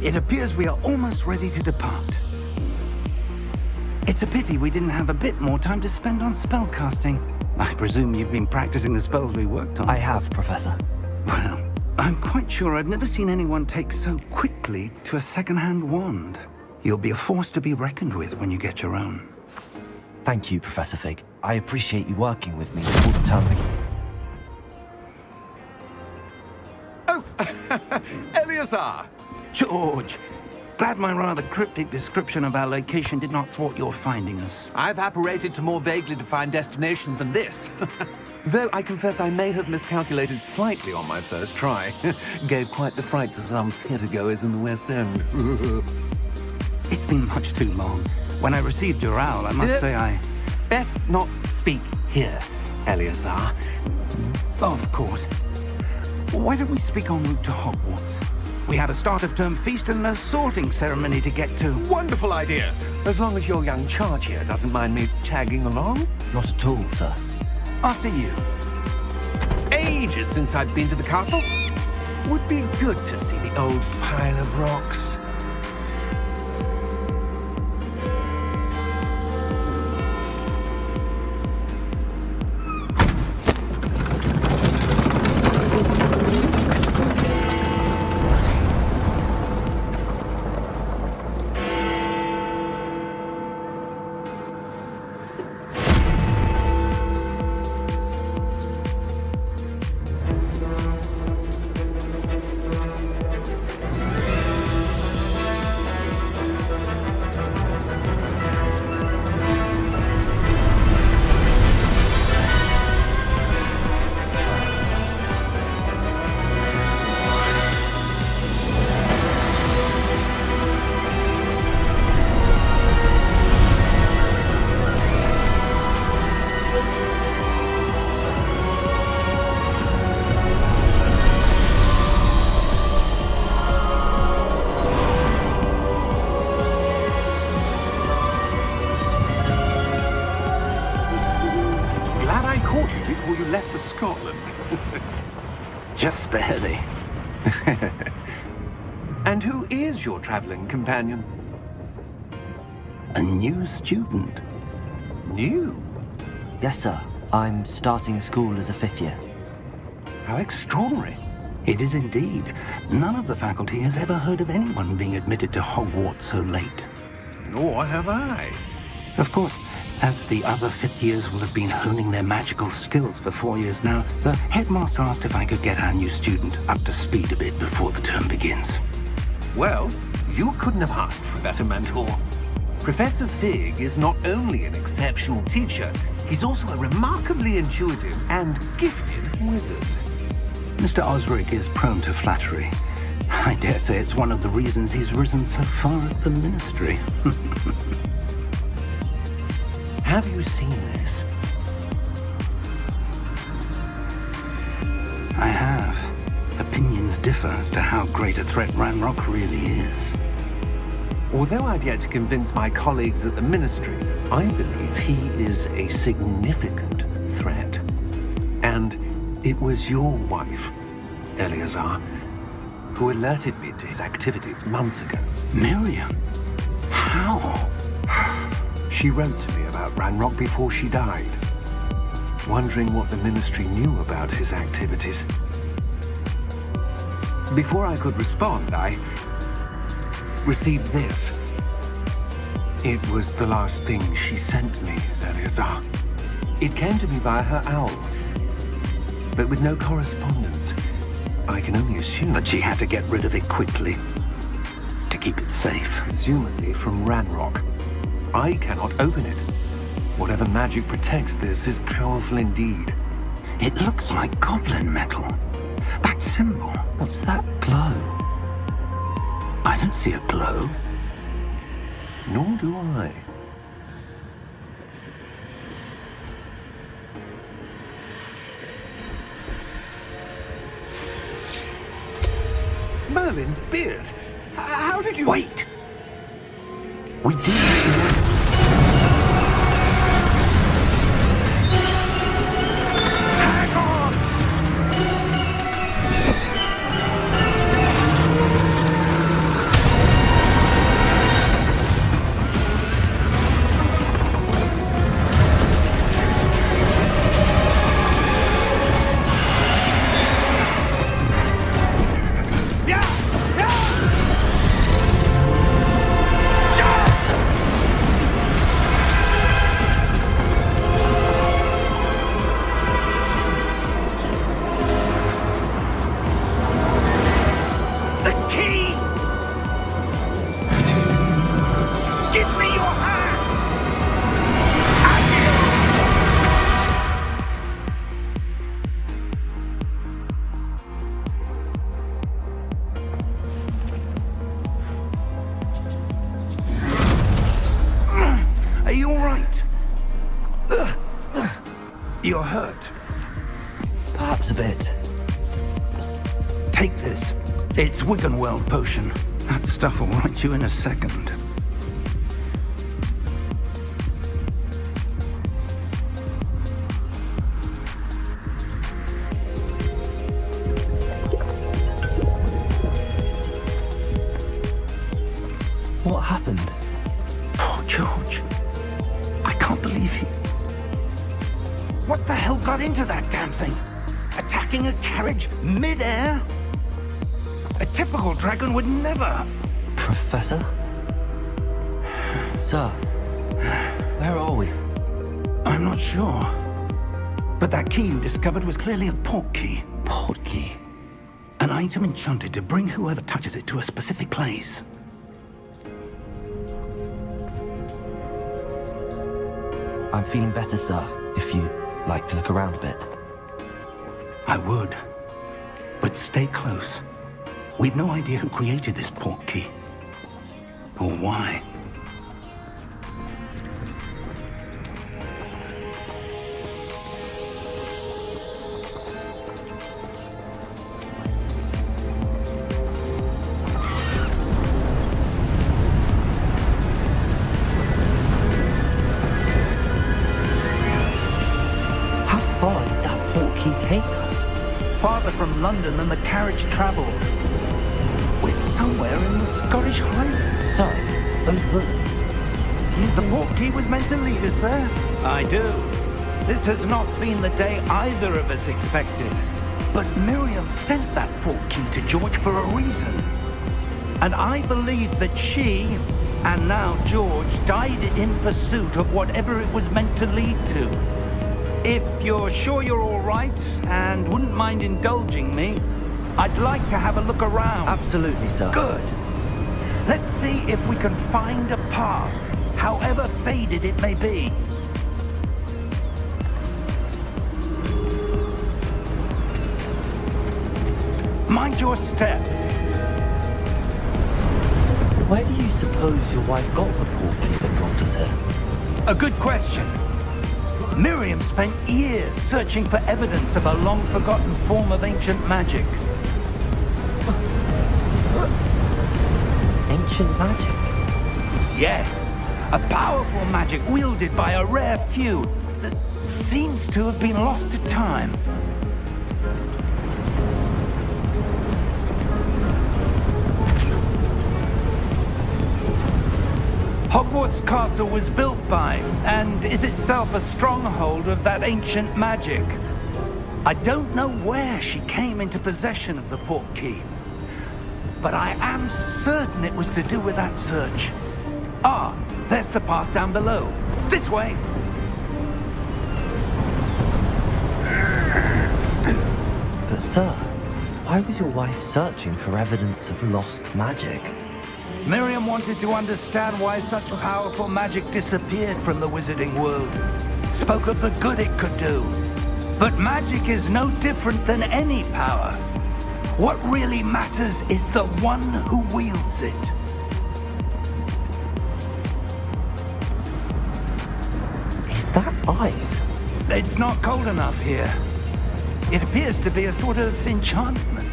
It appears we are almost ready to depart. It's a pity we didn't have a bit more time to spend on spellcasting. I presume you've been practicing the spells we worked on. I have, Professor. Well, I'm quite sure I've never seen anyone take so quickly to a second-hand wand. You'll be a force to be reckoned with when you get your own. Thank you, Professor Fig. I appreciate you working with me before the term begins. Oh, Eleazar! George! Glad my rather cryptic description of our location did not thwart your finding us. I've apparated to more vaguely defined destinations than this. Though I confess I may have miscalculated slightly on my first try. Gave quite the fright to some theatregoers in the West End. It's been much too long. When I received your owl, I must say I... Best not speak here, Eleazar. Of course. Why don't we speak en route to Hogwarts? We have a start-of-term feast and a sorting ceremony to get to. Wonderful idea. As long as your young charge here doesn't mind me tagging along. Not at all, sir. After you. Ages since I've been to the castle. Would be good to see the old pile of rocks. Before you left for Scotland. Just barely. And who is your traveling companion? A new student. New? Yes, sir. I'm starting school as a 5th year. How extraordinary. It is indeed. None of the faculty has ever heard of anyone being admitted to Hogwarts so late. Nor have I. Of course, as the other 5th years will have been honing their magical skills for 4 years now, the headmaster asked if I could get our new student up to speed a bit before the term begins. Well, you couldn't have asked for a better mentor. Professor Fig is not only an exceptional teacher, he's also a remarkably intuitive and gifted wizard. Mr. Osric is prone to flattery. I dare say it's one of the reasons he's risen so far at the ministry. Have you seen this? I have. Opinions differ as to how great a threat Ranrock really is. Although I've yet to convince my colleagues at the Ministry, I believe he is a significant threat. And it was your wife, Eleazar, who alerted me to his activities months ago. Miriam? How? She wrote to me about Ranrock before she died, wondering what the Ministry knew about his activities. Before I could respond, I received this. It was the last thing she sent me, Eleazar. It came to me via her owl, but with no correspondence. I can only assume That she had to get rid of it quickly, to keep it safe. presumably from Ranrock. I cannot open it. Whatever magic protects this is powerful indeed. It looks like goblin metal. That symbol. What's that glow? I don't see a glow. Nor do I. Merlin's beard. How did you... Wait! We do. Hang on! You're hurt. Perhaps a bit. Take this. It's Wiggenweld potion. That stuff will right you in a second. What happened? Poor George. I can't believe he... What the hell got into that damn thing? Attacking a carriage mid-air? A typical dragon would never... Professor? Sir, where are we? I'm not sure. But that key you discovered was clearly a port key. Port key? An item enchanted to bring whoever touches it to a specific place. I'm feeling better, sir, if you'd like to look around a bit. I would. But stay close. We've no idea who created this port key. Or why. How far did that port key take us? Farther from London than the carriage traveled. We're somewhere in the Scottish Highlands. Sir, those ruins. The port key was meant to lead us there? I do. This has not been the day either of us expected. But Miriam sent that port key to George for a reason. And I believe that she, and now George, died in pursuit of whatever it was meant to lead to. If you're sure you're all right and wouldn't mind indulging me, I'd like to have a look around. Absolutely, sir. Good. Let's see if we can find a path, however faded it may be. Mind your step. Where do you suppose your wife got the port key that brought us here? A good question. Miriam spent years searching for evidence of a long-forgotten form of ancient magic. Ancient magic? Yes, a powerful magic wielded by a rare few that seems to have been lost to time. Hogwarts Castle was built by, and is itself a stronghold of that ancient magic. I don't know where she came into possession of the port key, but I am certain it was to do with that search. Ah, there's the path down below. This way. But sir, why was your wife searching for evidence of lost magic? Miriam wanted to understand why such powerful magic disappeared from the wizarding world. Spoke of the good it could do. But magic is no different than any power. What really matters is the one who wields it. Is that ice? It's not cold enough here. It appears to be a sort of enchantment.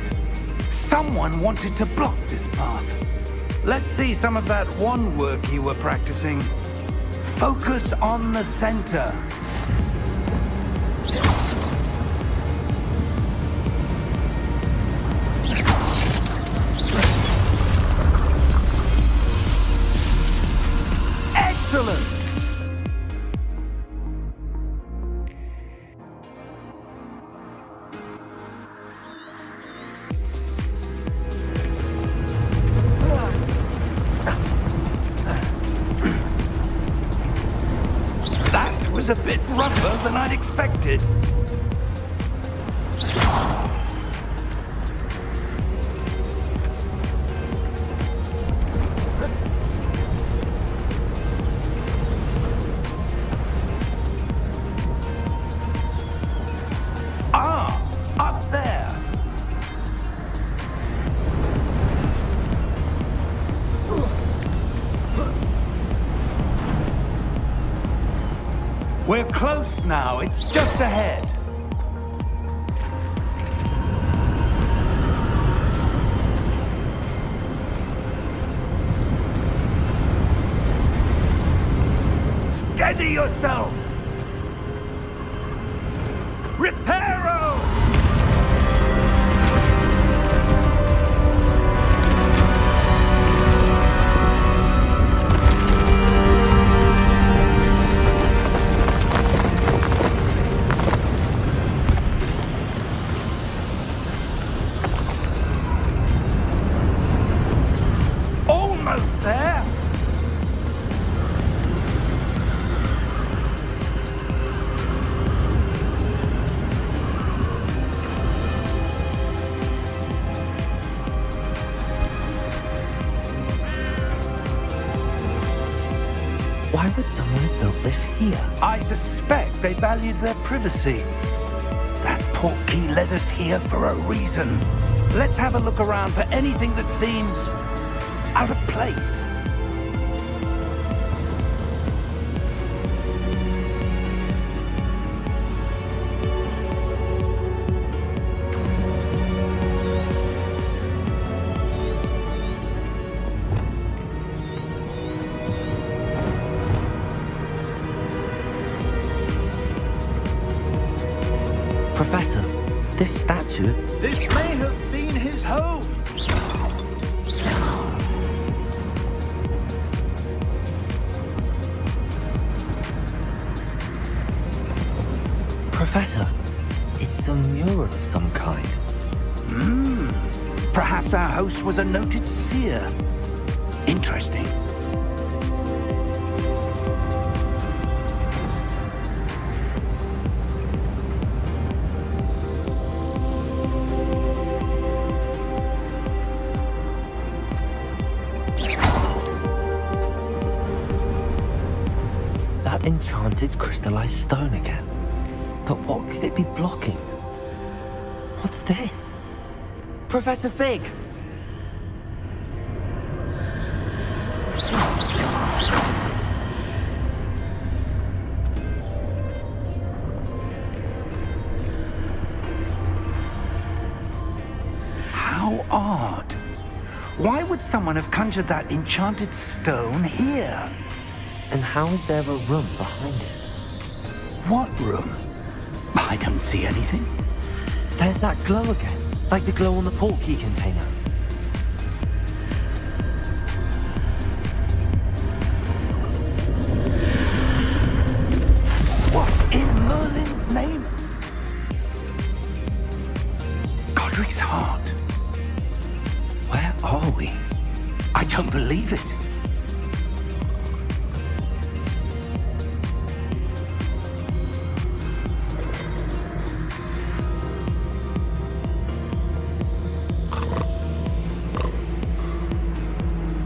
Someone wanted to block this path. Let's see some of that wand work you were practicing. Focus on the center. Excellent! That was a bit rougher than I'd expected. Ah, up there. We're close now. It's just ahead. Steady yourself! Reparo! Almost there! Why would someone have built this here? I suspect they valued their privacy. That portkey led us here for a reason. Let's have a look around for anything that seems out of place. Professor, this statue... This may have been his home. Professor, it's a mural of some kind. Perhaps our host was a noted seer. Interesting. That enchanted crystallized stone again. But what could it be blocking? What's this? Professor Fig! How odd. Why would someone have conjured that enchanted stone here? And how is there a room behind it? What room? I don't see anything. There's that glow again, like the glow on the portkey container. What in Merlin's name? Godric's heart. Where are we? I don't believe it.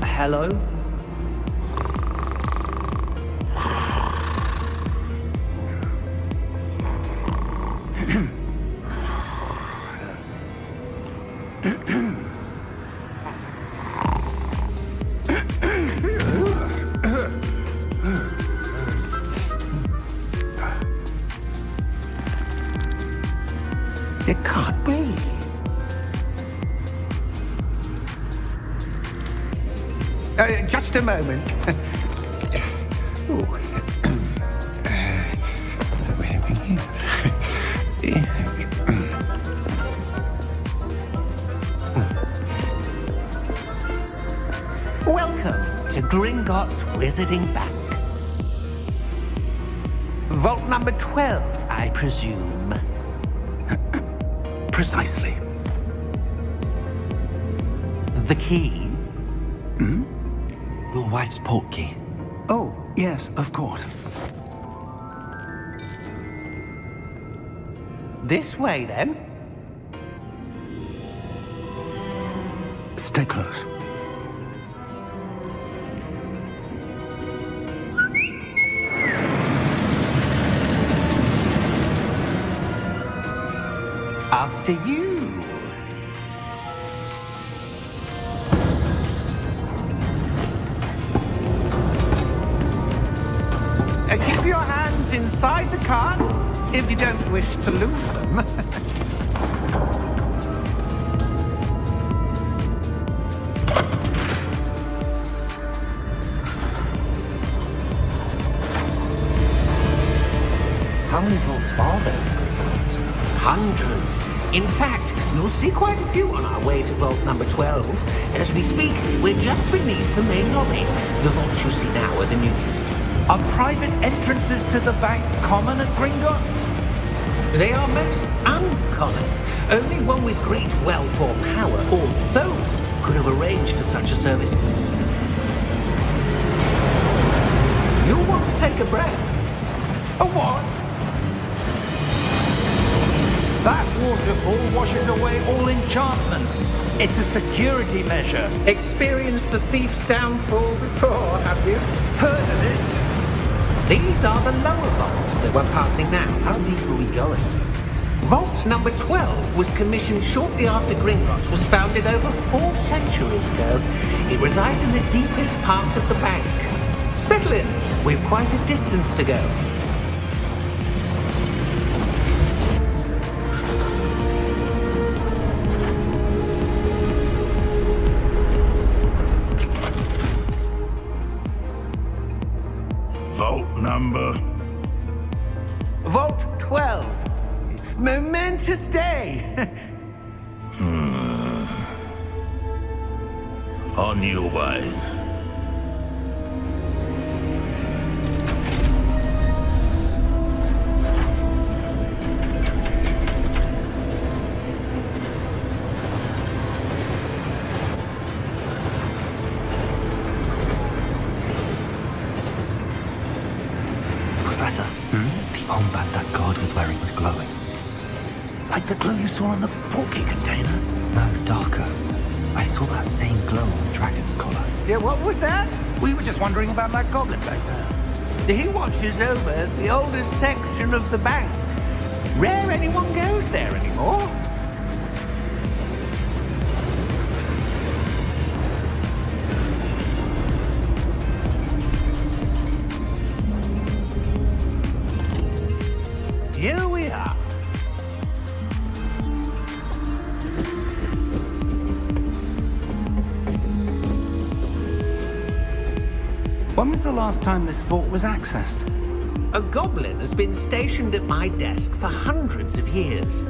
Hello? It can't be. Just a moment. Welcome to Gringotts Wizarding Bank. Vault number 12, I presume. Precisely. The key? Your wife's portkey. Oh, yes, of course. This way, then. Stay close. After you. Keep your hands inside. inside the cart, if you don't wish to lose them. How many vaults are there? Hundreds. In fact, you'll see quite a few on our way to vault number 12. As we speak, we're just beneath the main lobby. The vaults you see now are the newest. Are private entrances to the bank common at Gringotts? They are most uncommon. Only one with great wealth or power, or both, could have arranged for such a service. You'll want to take a breath. A what? That waterfall washes away all enchantments. It's a security measure. Experienced the thief's downfall before, have you? Heard of it? These are the lower vaults that we're passing now. How deep are we going? Vault number 12 was commissioned shortly after Gringotts was founded over 4 centuries ago. It resides in the deepest part of the bank. Settle in. We've quite a distance to go. Vault number. Vault 12. Momentous day. On your way. Professor, the armband that guard was wearing was glowing. Like the glow you saw on the porky container? No, darker. I saw that same glow on the dragon's collar. Yeah, what was that? We were just wondering about that goblin back there. He watches over the oldest section of the bank. Rare anyone goes there anymore. Here we are. When was the last time this vault was accessed? A goblin has been stationed at my desk for hundreds of years.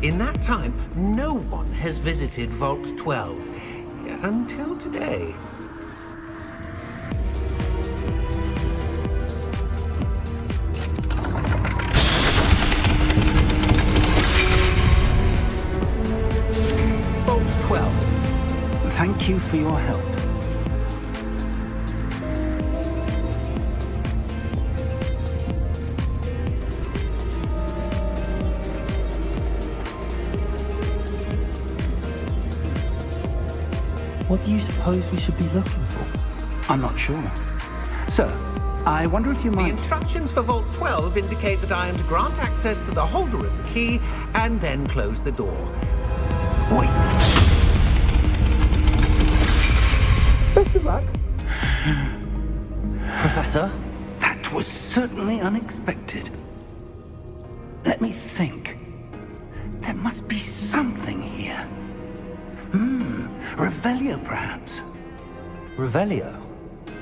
In that time, no one has visited Vault 12 until today. Vault 12. Thank you for your help. What do you suppose we should be looking for? I'm not sure. Sir, I wonder if you The might... instructions for Vault 12 indicate that I am to grant access to the holder of the key and then close the door. Wait! Best of luck. Professor? That was certainly unexpected. Let me think. There must be something here. Revelio, perhaps? Revelio?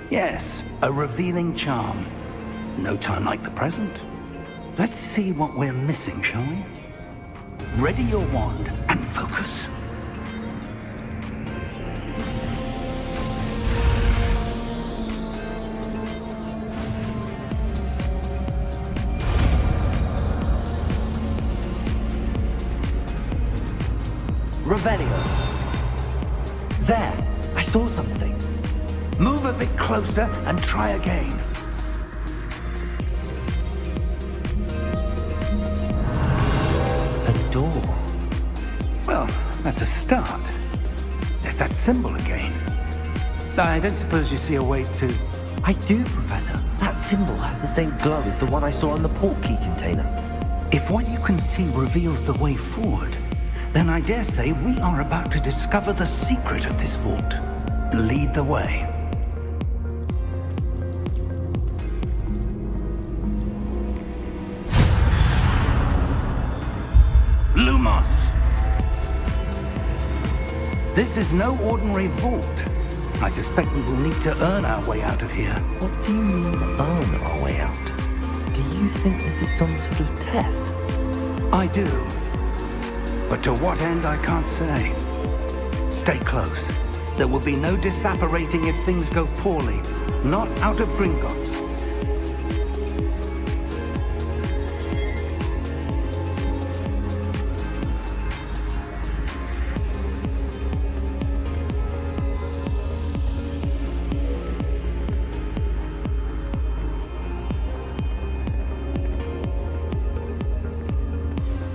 Yes, a revealing charm. No time like the present. Let's see what we're missing, shall we? Ready your wand and focus. Revelio. There, I saw something. Move a bit closer and try again. A door. Well, that's a start. There's that symbol again. I don't suppose you see a way to... I do, Professor. That symbol has the same glow as the one I saw on the port key container. If what you can see reveals the way forward, then I dare say we are about to discover the secret of this vault. Lead the way. Lumos! This is no ordinary vault. I suspect we will need to earn our way out of here. What do you mean, earn our way out? Do you think this is some sort of test? I do. But to what end, I can't say. Stay close. There will be no disapparating if things go poorly. Not out of Gringotts.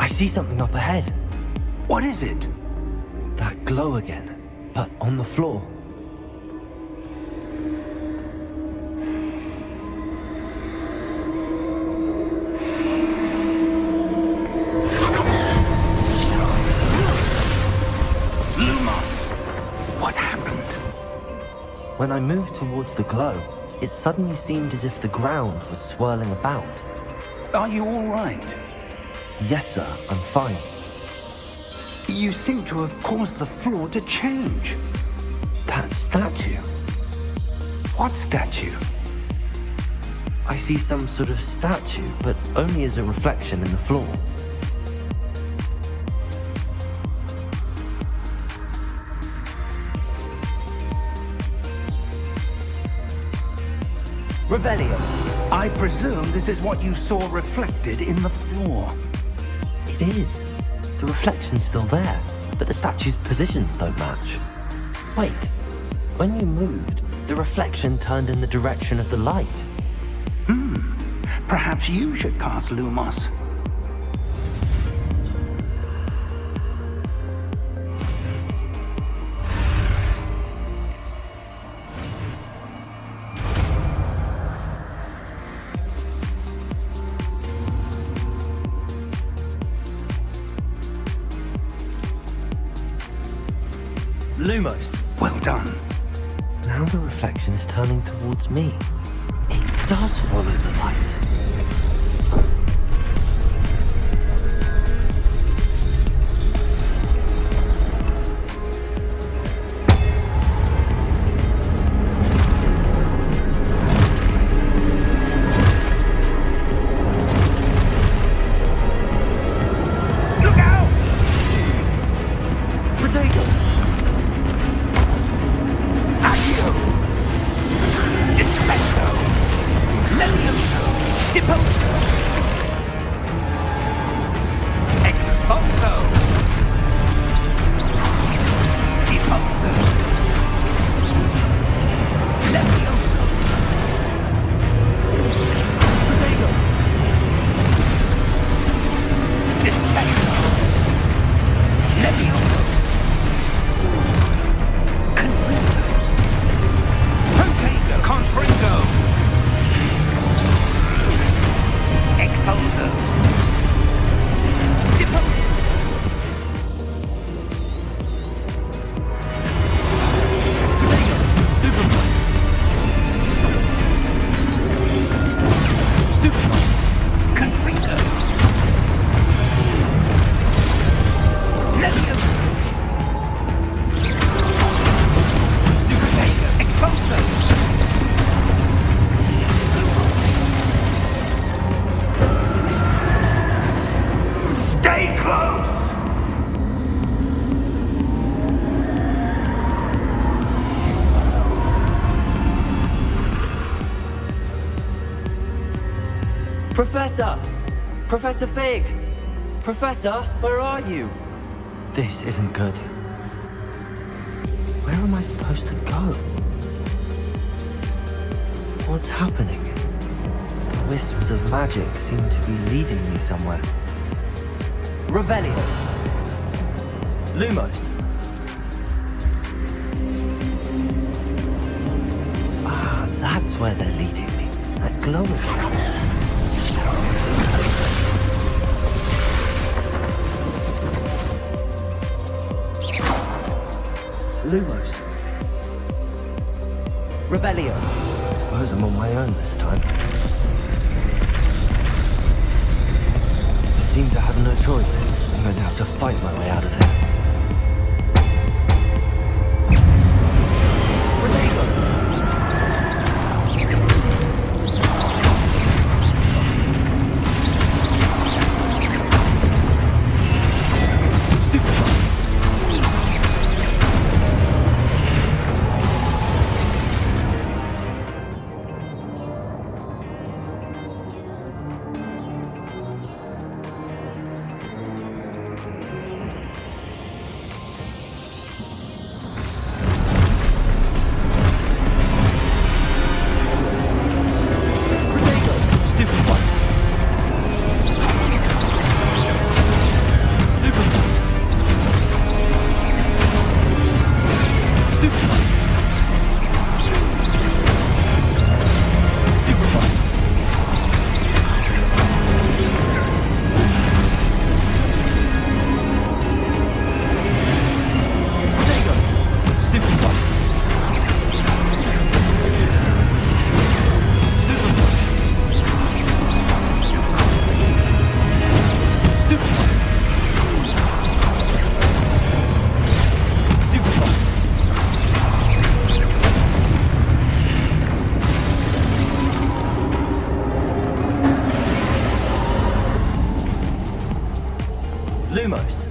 I see something up ahead. What is it? That glow again, but on the floor. Lumos! What happened? When I moved towards the glow, it suddenly seemed as if the ground was swirling about. Are you all right? Yes, sir, I'm fine. You seem to have caused the floor to change. That statue. What statue? I see some sort of statue, but only as a reflection in the floor. Revelio. I presume this is what you saw reflected in the floor. It is. The reflection's still there, but the statue's positions don't match. Wait. When you moved, the reflection turned in the direction of the light. Perhaps you should cast Lumos. Lumos. Well done. Now the reflection is turning towards me. It does follow the light. Look out! Potato! Accio! Defendo! Levioso! Deposo! Expulso! Deposo! Levioso! Potato! Descendo! Levioso! Confringo! Protego! Confringo! Expulso! Deposo! Stupefy! Confringo! Levioso! Stupefy! Expulso! Stay close! Professor! Professor Fig! Professor, where are you? This isn't good. Where am I supposed to go? What's happening? The wisps of magic seem to be leading me somewhere. Revelio! Lumos! Ah, that's where they're leading me. That glow again. Lumos. Revelio. I suppose I'm on my own this time. It seems I have no choice. I'm going to have to fight my way out of here. Lumos.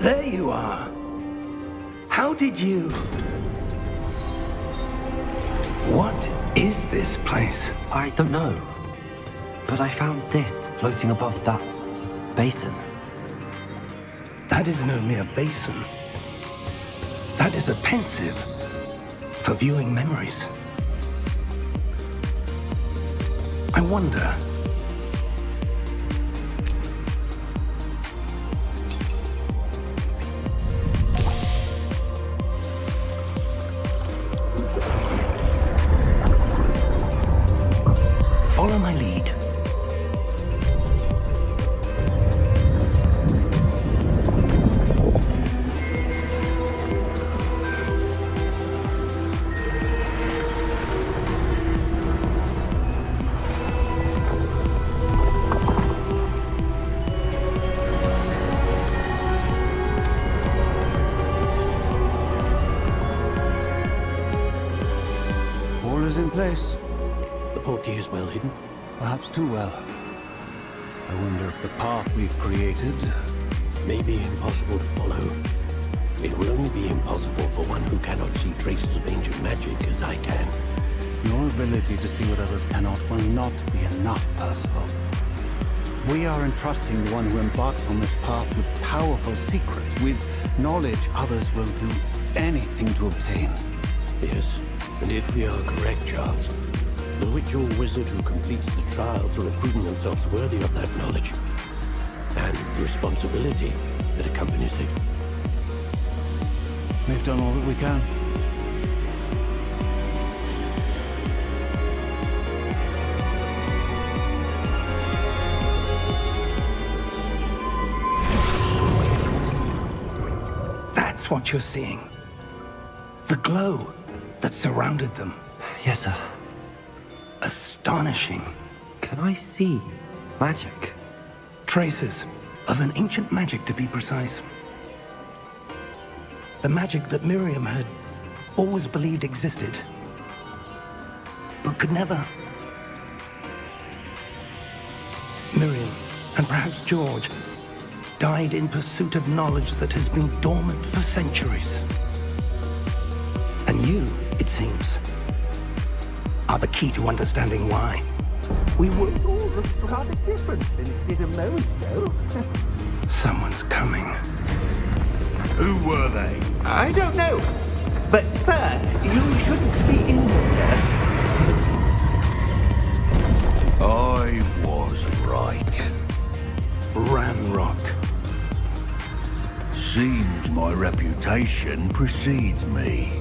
There you are. How did you... What is this place? I don't know. But I found this floating above that basin. That is no mere basin. That is a pensive for viewing memories. I wonder... Follow my lead. All is in place. The portkey is well hidden. Perhaps too well. I wonder if the path we've created... May be impossible to follow. It will only be impossible for one who cannot see traces of ancient magic as I can. Your ability to see what others cannot will not be enough, Percival. We are entrusting the one who embarks on this path with powerful secrets, with knowledge others will do anything to obtain. Yes, and if we are correct, Charles, the witch or wizard who completes the trials will have proven themselves worthy of that knowledge and the responsibility that accompanies it. We've done all that we can. That's what you're seeing. The glow that surrounded them. Yes, sir. Astonishing. Can I see magic? Traces of an ancient magic, to be precise. The magic that Miriam had always believed existed, but could never. Miriam, and perhaps George, died in pursuit of knowledge that has been dormant for centuries. And you, it seems, are the key to understanding why. We were all rather different than it did a moment ago. Someone's coming. Who were they? I don't know. But, sir, you shouldn't be in there. I was right. Ranrock. Seems my reputation precedes me.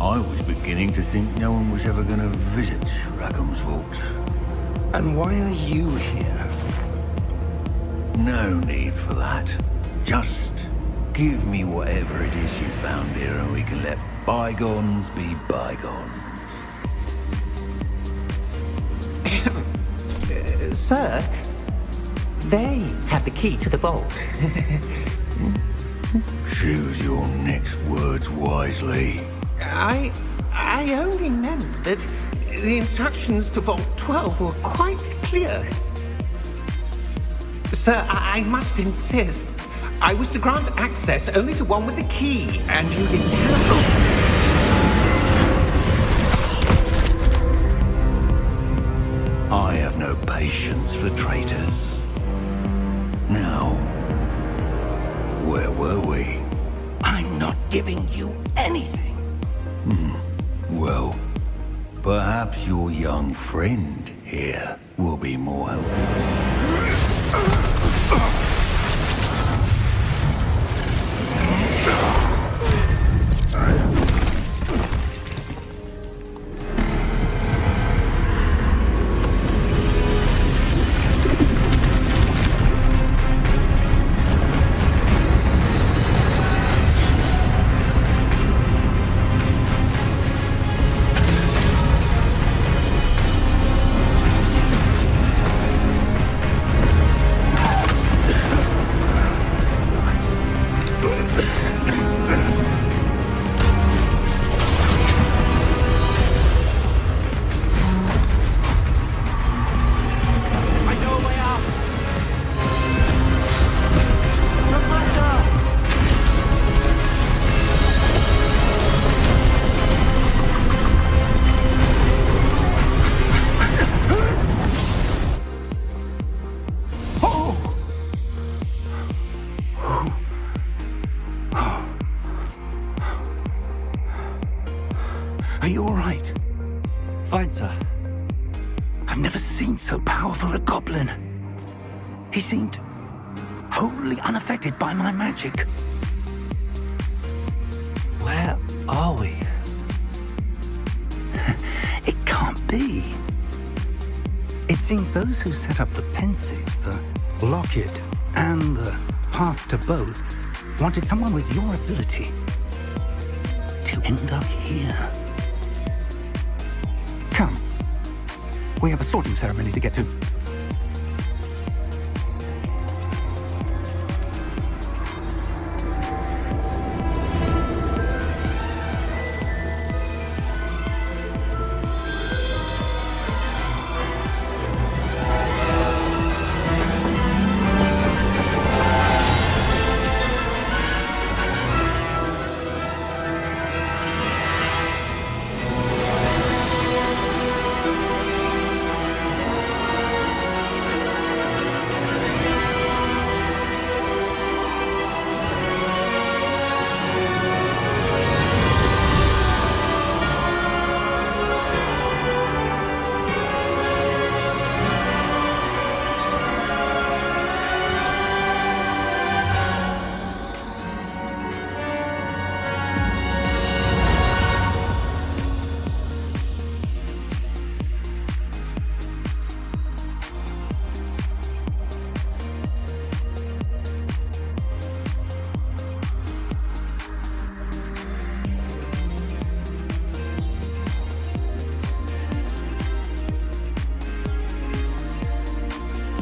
I was beginning to think no one was ever going to visit Rackham's vault. And why are you here? No need for that. Just give me whatever it is you found here and we can let bygones be bygones. Sir, they had the key to the vault. Choose your next words wisely. I only meant that the instructions to Vault 12 were quite clear. Sir, I must insist. I was to grant access only to one with the key, and you didn't have I have no patience for traitors. Now, where were we? I'm not giving you anything. Well, perhaps your young friend here will be more helpful. Are you all right? Fine, sir. I've never seen so powerful a goblin. He seemed wholly unaffected by my magic. Where are we? It can't be. It seems those who set up the pensive, the locket, and the path to both wanted someone with your ability to end up here. Come. We have a sorting ceremony to get to.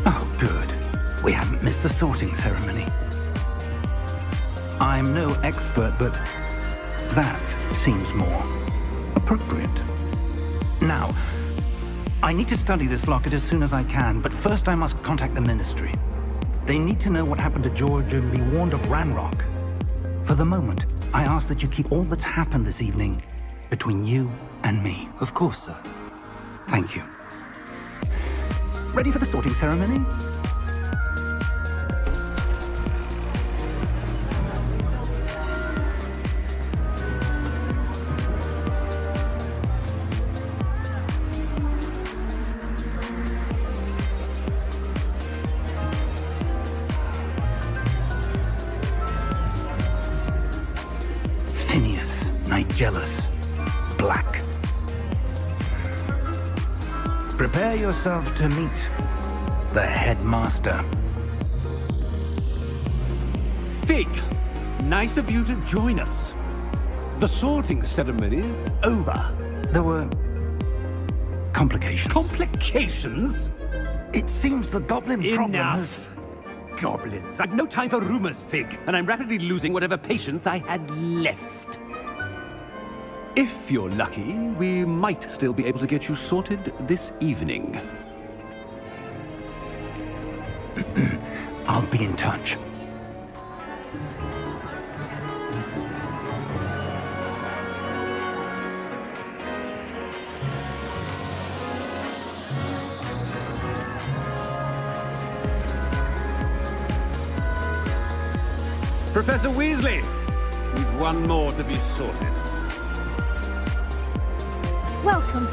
Oh, good. We haven't missed the sorting ceremony. I'm no expert, but that seems more appropriate. Now, I need to study this locket as soon as I can, but first I must contact the Ministry. They need to know what happened to George and be warned of Ranrock. For the moment, I ask that you keep all that's happened this evening between you and me. Of course, sir. Thank you. Ready for the sorting ceremony? Phineas, Nigellus, Black. Prepare yourself to meet the headmaster. Fig, nice of you to join us. The sorting ceremony's over. There were complications. Complications? It seems the goblin problem has... Enough. Goblins. I've no time for rumors, Fig, and I'm rapidly losing whatever patience I had left. If you're lucky, we might still be able to get you sorted this evening. I'll be in touch. Professor Weasley, we've one more to be sorted. Welcome.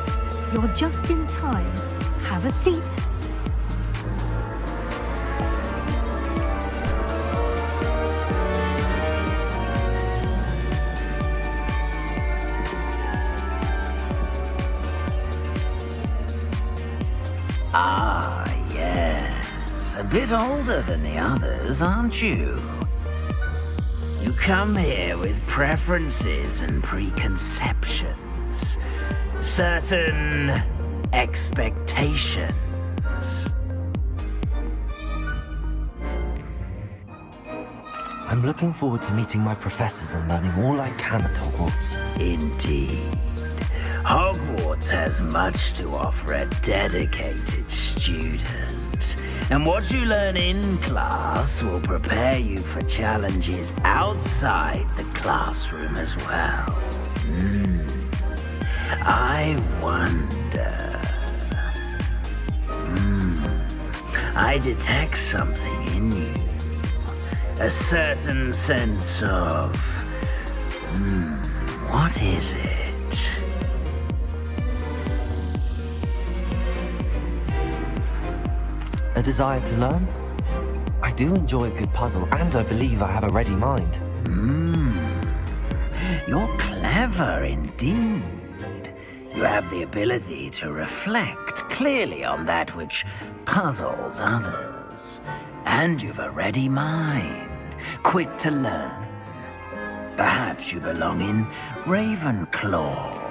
You're just in time. Have a seat. Ah, yes. A bit older than the others, aren't you? You come here with preferences and preconceptions. Certain expectations. I'm looking forward to meeting my professors and learning all I can at Hogwarts. Indeed. Hogwarts has much to offer a dedicated student. And what you learn in class will prepare you for challenges outside the classroom as well. I wonder... I detect something in you. A certain sense of... what is it? A desire to learn? I do enjoy a good puzzle, and I believe I have a ready mind. You're clever indeed. You have the ability to reflect clearly on that which puzzles others. And you've a ready mind, quick to learn. Perhaps you belong in Ravenclaw.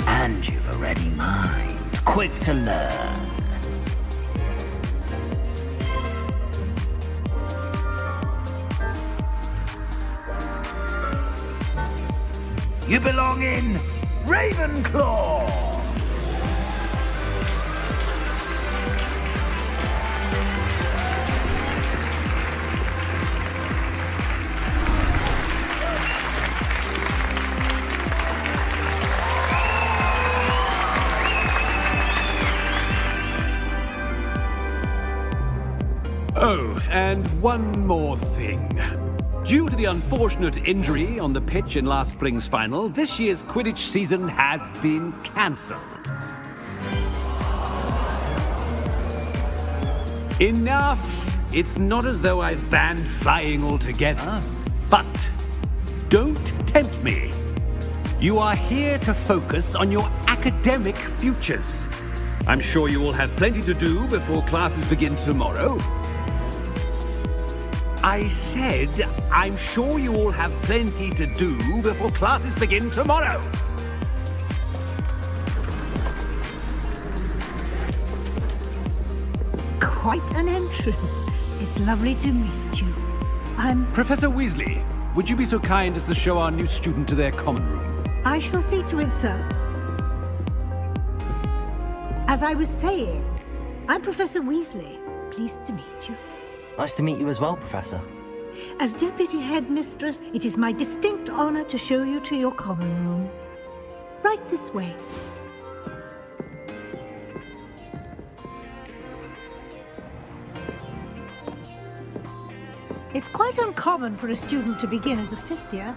And you've a ready mind, quick to learn. You belong in Ravenclaw! Oh, and one more thing. Due to the unfortunate injury on the pitch in last spring's final, this year's Quidditch season has been cancelled. Enough! It's not as though I've banned flying altogether. But don't tempt me. You are here to focus on your academic futures. I'm sure you will have plenty to do before classes begin tomorrow. I said, I'm sure you all have plenty to do before classes begin tomorrow. Quite an entrance. It's lovely to meet you. I'm... Professor Weasley, would you be so kind as to show our new student to their common room? I shall see to it, sir. As I was saying, I'm Professor Weasley. Pleased to meet you. Nice to meet you as well, Professor. As Deputy Headmistress, it is my distinct honor to show you to your common room. Right this way. It's quite uncommon for a student to begin as a fifth year.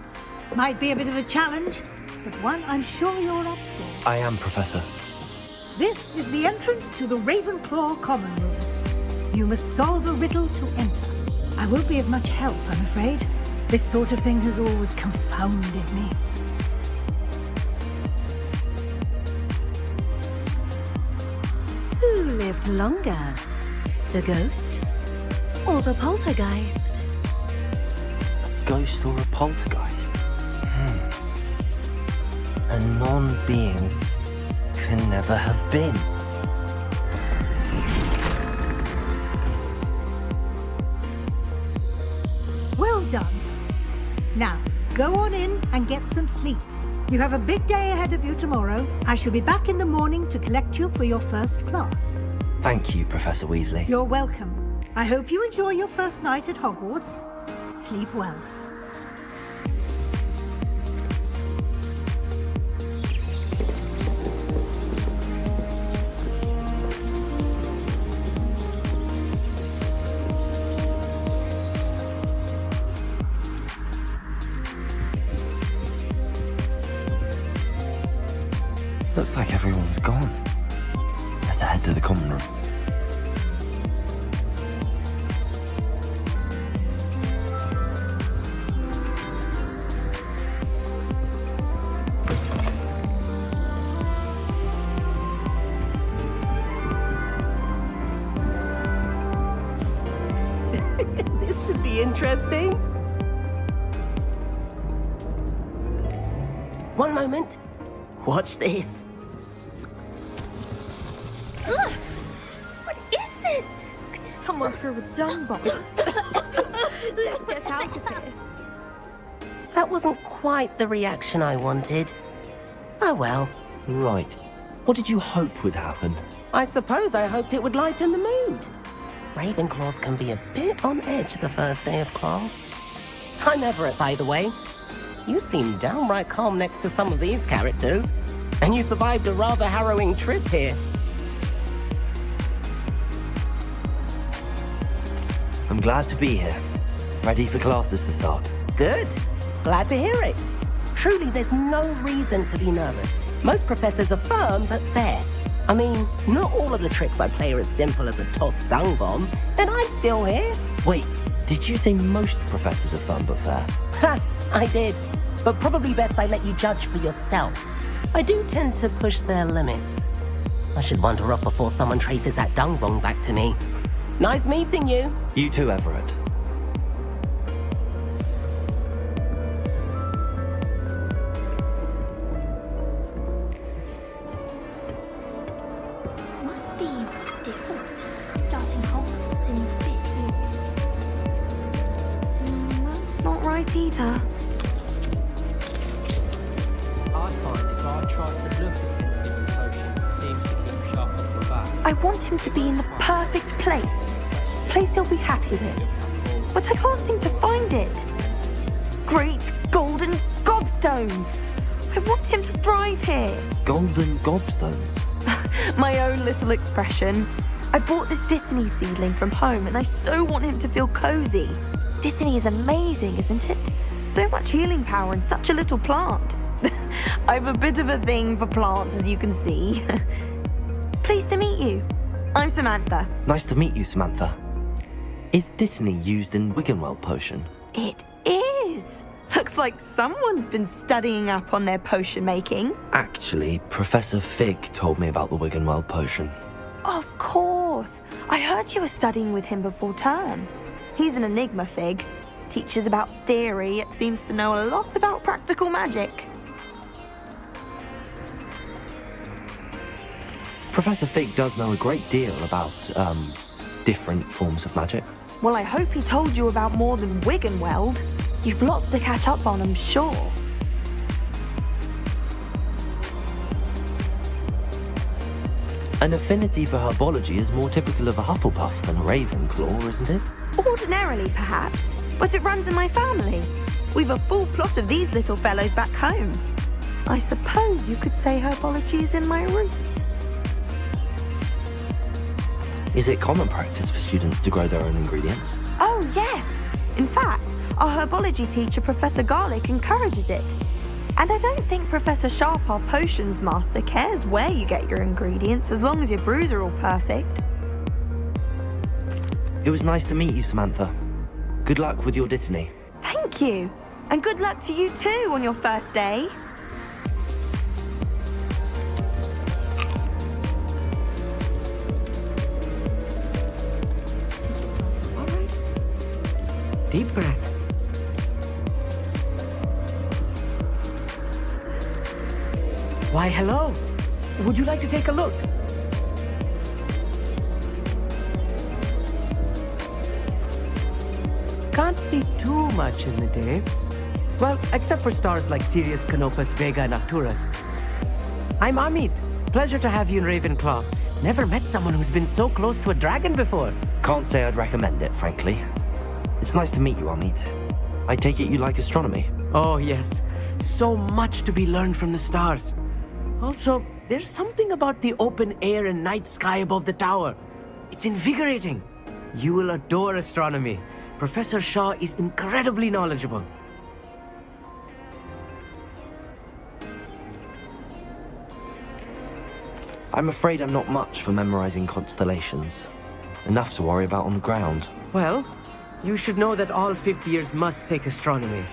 Might be a bit of a challenge, but one I'm sure you're up for. I am, Professor. This is the entrance to the Ravenclaw common room. You must solve a riddle to enter. I won't be of much help, I'm afraid. This sort of thing has always confounded me. Who lived longer? The ghost or the poltergeist? Ghost or a poltergeist? A non-being can never have been. Well done. Now, go on in and get some sleep. You have a big day ahead of you tomorrow. I shall be back in the morning to collect you for your first class. Thank you, Professor Weasley. You're welcome. I hope you enjoy your first night at Hogwarts. Sleep well. Looks like everyone's gone. Better head to the common room. This should be interesting. One moment. Watch this. Ugh! What is this? Someone threw a dung bomb. Let's get out of here. That wasn't quite the reaction I wanted. Oh well. Right. What did you hope would happen? I suppose I hoped it would lighten the mood. Ravenclaws can be a bit on edge the first day of class. I'm Everett, by the way. You seem downright calm next to some of these characters, and you survived a rather harrowing trip here. I'm glad to be here. Ready for classes to start. Good. Glad to hear it. Truly, there's no reason to be nervous. Most professors are firm but fair. I mean, not all of the tricks I play are as simple as a tossed dung bomb, and I'm still here. Wait, did you say most professors are fun but fair? Ha! I did. But probably best I let you judge for yourself. I do tend to push their limits. I should wander off before someone traces that dung bomb back to me. Nice meeting you. You too, Everett. Must be different. Starting Hogwarts in the 5th year. That's not right either. I find if I try to look at him with potions, it seems to keep sharp off the back. I want him to be in the perfect place. Place he'll be happy with. But I can't seem to find it. Great golden gobstones! I want him to thrive here. Golden gobstones? My own little expression. I bought this Dittany seedling from home and I so want him to feel cozy. Dittany is amazing, isn't it? So much healing power in such a little plant. I've a bit of a thing for plants, as you can see. Pleased to meet you. I'm Samantha. Nice to meet you, Samantha. Is Dittany used in Wiggenweld potion? It is. Looks like someone's been studying up on their potion making. Actually, Professor Fig told me about the Wiggenweld potion. Of course. I heard you were studying with him before term. He's an enigma, Fig. Teaches about theory, yet seems to know a lot about practical magic. Professor Fig does know a great deal about, different forms of magic. Well, I hope he told you about more than Wiggenweld. You've lots to catch up on, I'm sure. An affinity for herbology is more typical of a Hufflepuff than a Ravenclaw, isn't it? Ordinarily, perhaps, but it runs in my family. We've a full plot of these little fellows back home. I suppose you could say herbology is in my roots. Is it common practice for students to grow their own ingredients? Oh, yes. In fact, our herbology teacher, Professor Garlic, encourages it. And I don't think Professor Sharp, our potions master, cares where you get your ingredients as long as your brews are all perfect. It was nice to meet you, Samantha. Good luck with your dittany. Thank you. And good luck to you too on your first day. Deep breath. Why, hello. Would you like to take a look? Can't see too much in the day. Well, except for stars like Sirius, Canopus, Vega, and Arcturus. I'm Amit. Pleasure to have you in Ravenclaw. Never met someone who's been so close to a dragon before. Can't say I'd recommend it, frankly. It's nice to meet you, Amit. I take it you like astronomy? Oh, yes. So much to be learned from the stars. Also, there's something about the open air and night sky above the tower. It's invigorating. You will adore astronomy. Professor Shaw is incredibly knowledgeable. I'm afraid I'm not much for memorizing constellations. Enough to worry about on the ground. Well, you should know that all fifth years must take astronomy.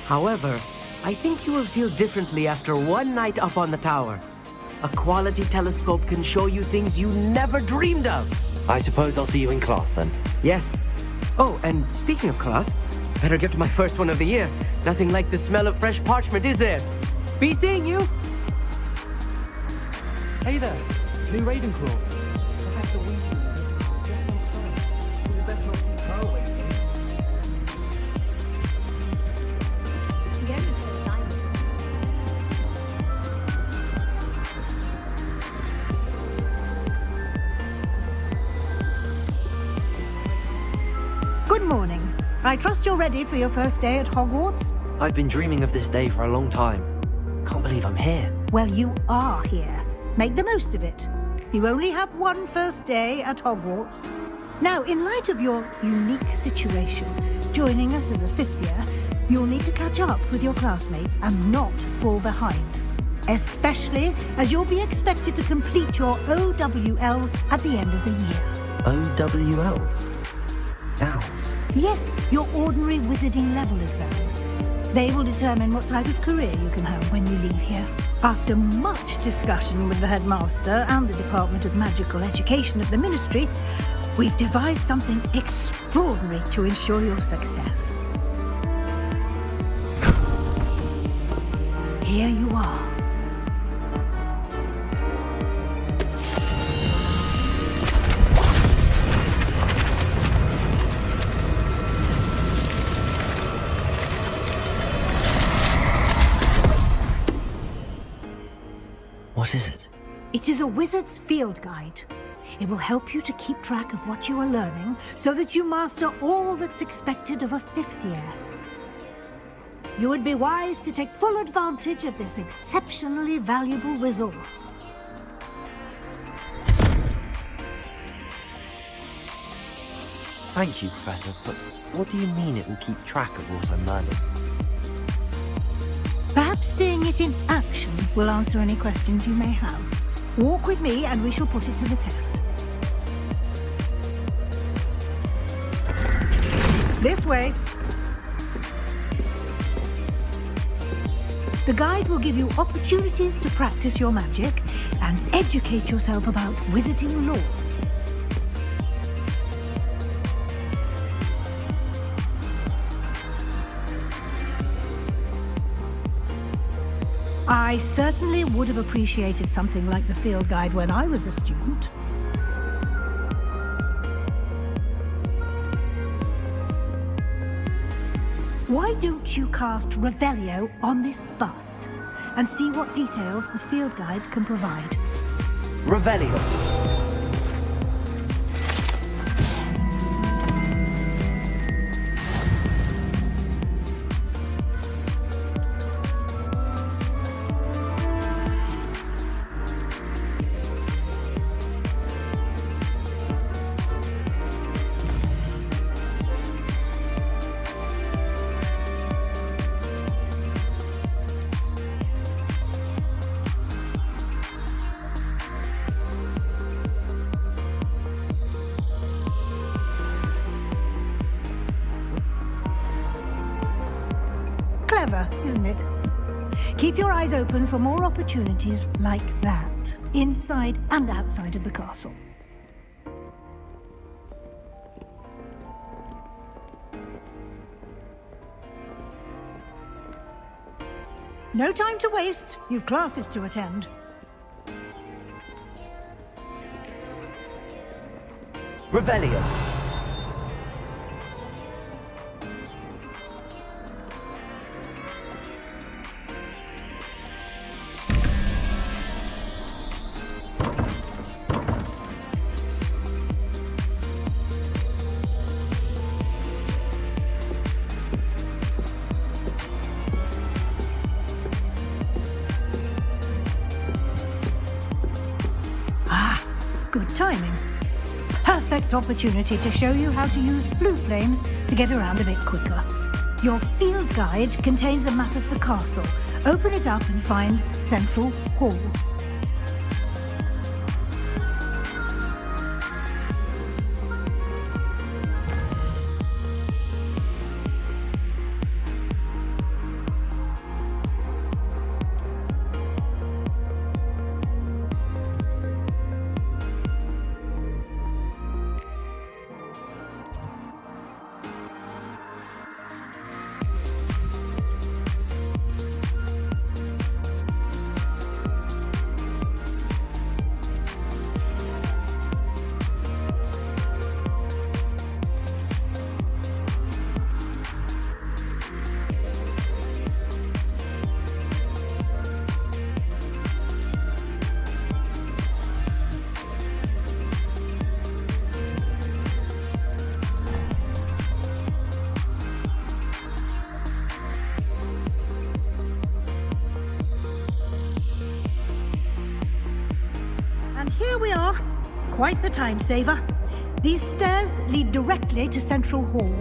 However, I think you will feel differently after one night up on the tower. A quality telescope can show you things you never dreamed of. I suppose I'll see you in class then. Yes. Oh, and speaking of class, better get to my first one of the year. Nothing like the smell of fresh parchment, is there? Be seeing you! Hey there, new Ravenclaw. Professor Weasley. Just on time. You'd best not keep her waiting. Good morning. I trust you're ready for your first day at Hogwarts? I've been dreaming of this day for a long time. Can't believe I'm here. Well, you are here. Make the most of it. You only have one first day at Hogwarts. Now, in light of your unique situation, joining us as a fifth year, you'll need to catch up with your classmates and not fall behind. Especially as you'll be expected to complete your OWLs at the end of the year. OWLs? Owls? Yes, your ordinary wizarding level exams. They will determine what type of career you can have when you leave here. After much discussion with the headmaster and the Department of Magical Education of the Ministry, we've devised something extraordinary to ensure your success. Here you are. What is it? It is a wizard's field guide. It will help you to keep track of what you are learning so that you master all that's expected of a fifth year. You would be wise to take full advantage of this exceptionally valuable resource. Thank you, Professor, but what do you mean it will keep track of what I'm learning? Perhaps seeing it in action will answer any questions you may have. Walk with me and we shall put it to the test. This way. The guide will give you opportunities to practice your magic and educate yourself about wizarding lore. I certainly would have appreciated something like the field guide when I was a student. Why don't you cast Revelio on this bust and see what details the field guide can provide? Revelio. Clever, isn't it? Keep your eyes open for more opportunities like that, inside and outside of the castle. No time to waste. You've classes to attend. Revelio. Good timing. Perfect opportunity to show you how to use blue flames to get around a bit quicker. Your field guide contains a map of the castle. Open it up and find Central Hall. And here we are. Quite the time saver. These stairs lead directly to Central Hall.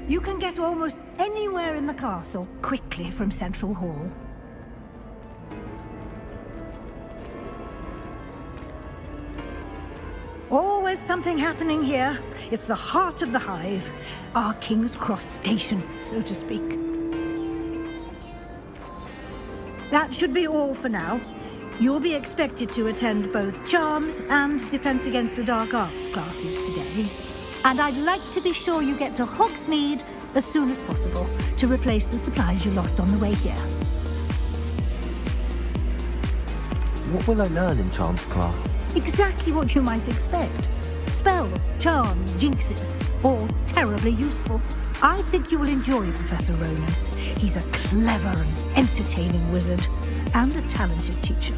You can get almost anywhere in the castle quickly from Central Hall. Always something happening here. It's the heart of the hive. Our King's Cross station, so to speak. That should be all for now. You'll be expected to attend both Charms and Defense Against the Dark Arts classes today. And I'd like to be sure you get to Hogsmeade as soon as possible to replace the supplies you lost on the way here. What will I learn in Charms class? Exactly what you might expect. Spells, charms, jinxes, all terribly useful. I think you will enjoy Professor Ronan. He's a clever and entertaining wizard, and a talented teacher.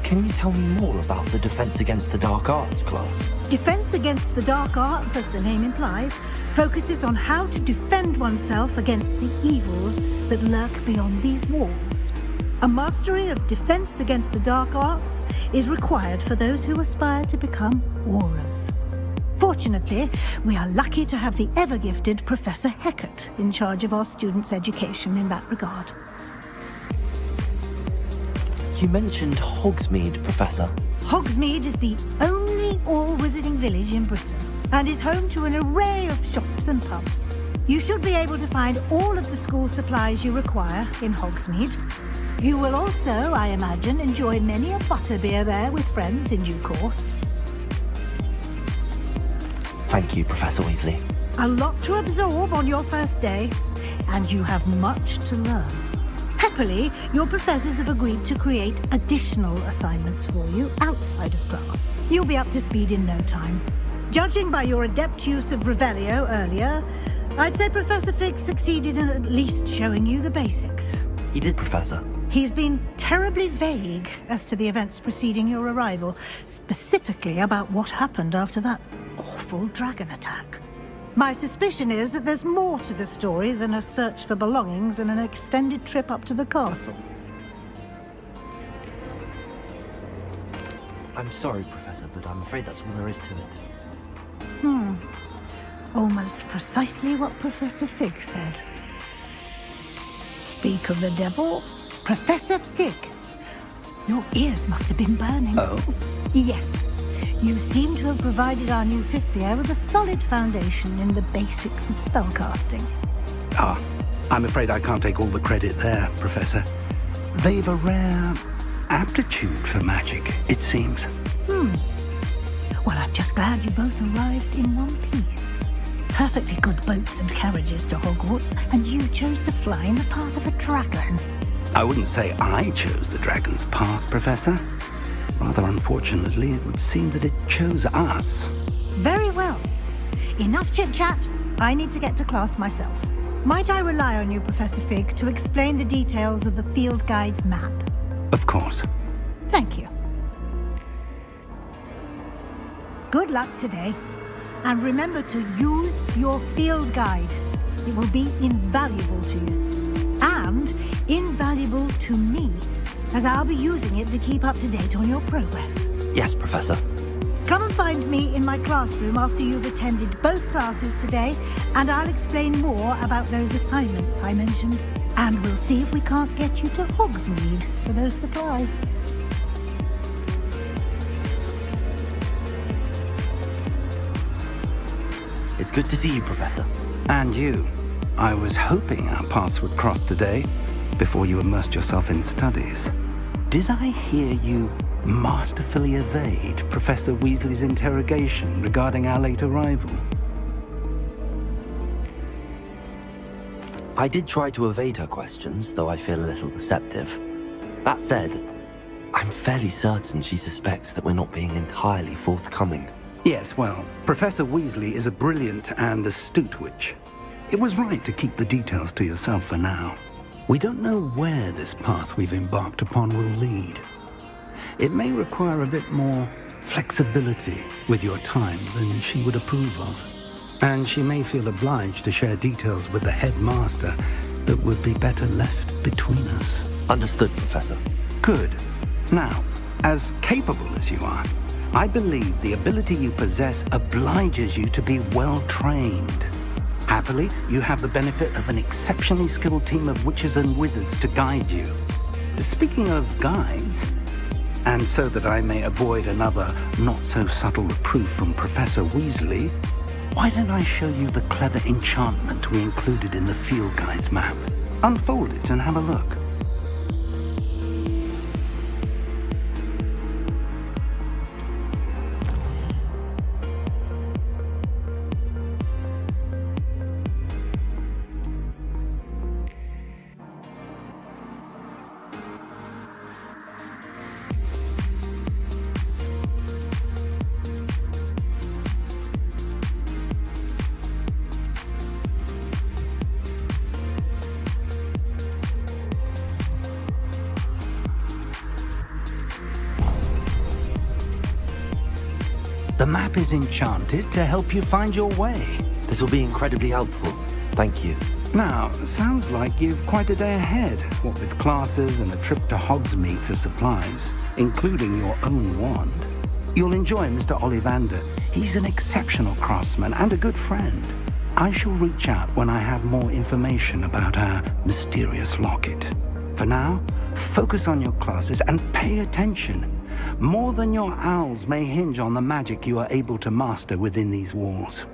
Can you tell me more about the Defense Against the Dark Arts class? Defense Against the Dark Arts, as the name implies, focuses on how to defend oneself against the evils that lurk beyond these walls. A mastery of Defense Against the Dark Arts is required for those who aspire to become Aurors. Fortunately, we are lucky to have the ever-gifted Professor Hecat in charge of our students' education in that regard. You mentioned Hogsmeade, Professor. Hogsmeade is the only all-wizarding village in Britain and is home to an array of shops and pubs. You should be able to find all of the school supplies you require in Hogsmeade. You will also, I imagine, enjoy many a butterbeer there with friends in due course. Thank you, Professor Weasley. A lot to absorb on your first day, and you have much to learn. Happily, your professors have agreed to create additional assignments for you outside of class. You'll be up to speed in no time. Judging by your adept use of Revelio earlier, I'd say Professor Fig succeeded in at least showing you the basics. He did, Professor. He's been terribly vague as to the events preceding your arrival, specifically about what happened after that awful dragon attack. My suspicion is that there's more to the story than a search for belongings and an extended trip up to the castle. I'm sorry, Professor, but I'm afraid that's all there is to it. Almost precisely what Professor Fig said. Speak of the devil, Professor Fig. Your ears must have been burning. Oh? Yes. You seem to have provided our new fifth year with a solid foundation in the basics of spellcasting. Ah, I'm afraid I can't take all the credit there, Professor. They've a rare aptitude for magic, it seems. Well, I'm just glad you both arrived in one piece. Perfectly good boats and carriages to Hogwarts, and you chose to fly in the path of a dragon. I wouldn't say I chose the dragon's path, Professor. Rather unfortunately, it would seem that it chose us. Very well. Enough chit-chat. I need to get to class myself. Might I rely on you, Professor Fig, to explain the details of the field guide's map? Of course. Thank you. Good luck today. And remember to use your field guide. It will be invaluable to you. And invaluable to me, as I'll be using it to keep up to date on your progress. Yes, Professor. Come and find me in my classroom after you've attended both classes today, and I'll explain more about those assignments I mentioned. And we'll see if we can't get you to Hogsmeade for those supplies. It's good to see you, Professor. And you. I was hoping our paths would cross today, before you immersed yourself in studies. Did I hear you masterfully evade Professor Weasley's interrogation regarding our late arrival? I did try to evade her questions, though I feel a little deceptive. That said, I'm fairly certain she suspects that we're not being entirely forthcoming. Yes, well, Professor Weasley is a brilliant and astute witch. It was right to keep the details to yourself for now. We don't know where this path we've embarked upon will lead. It may require a bit more flexibility with your time than she would approve of. And she may feel obliged to share details with the headmaster that would be better left between us. Understood, Professor. Good. Now, as capable as you are, I believe the ability you possess obliges you to be well trained. Happily, you have the benefit of an exceptionally skilled team of witches and wizards to guide you. Speaking of guides, and so that I may avoid another not-so-subtle reproof from Professor Weasley, why don't I show you the clever enchantment we included in the field guide's map? Unfold it and have a look. The map is enchanted to help you find your way. This will be incredibly helpful. Thank you. Now, sounds like you've quite a day ahead, what with classes and a trip to Hogsmeade for supplies, including your own wand. You'll enjoy Mr. Ollivander. He's an exceptional craftsman and a good friend. I shall reach out when I have more information about our mysterious locket. For now, focus on your classes and pay attention. More than your owls may hinge on the magic you are able to master within these walls.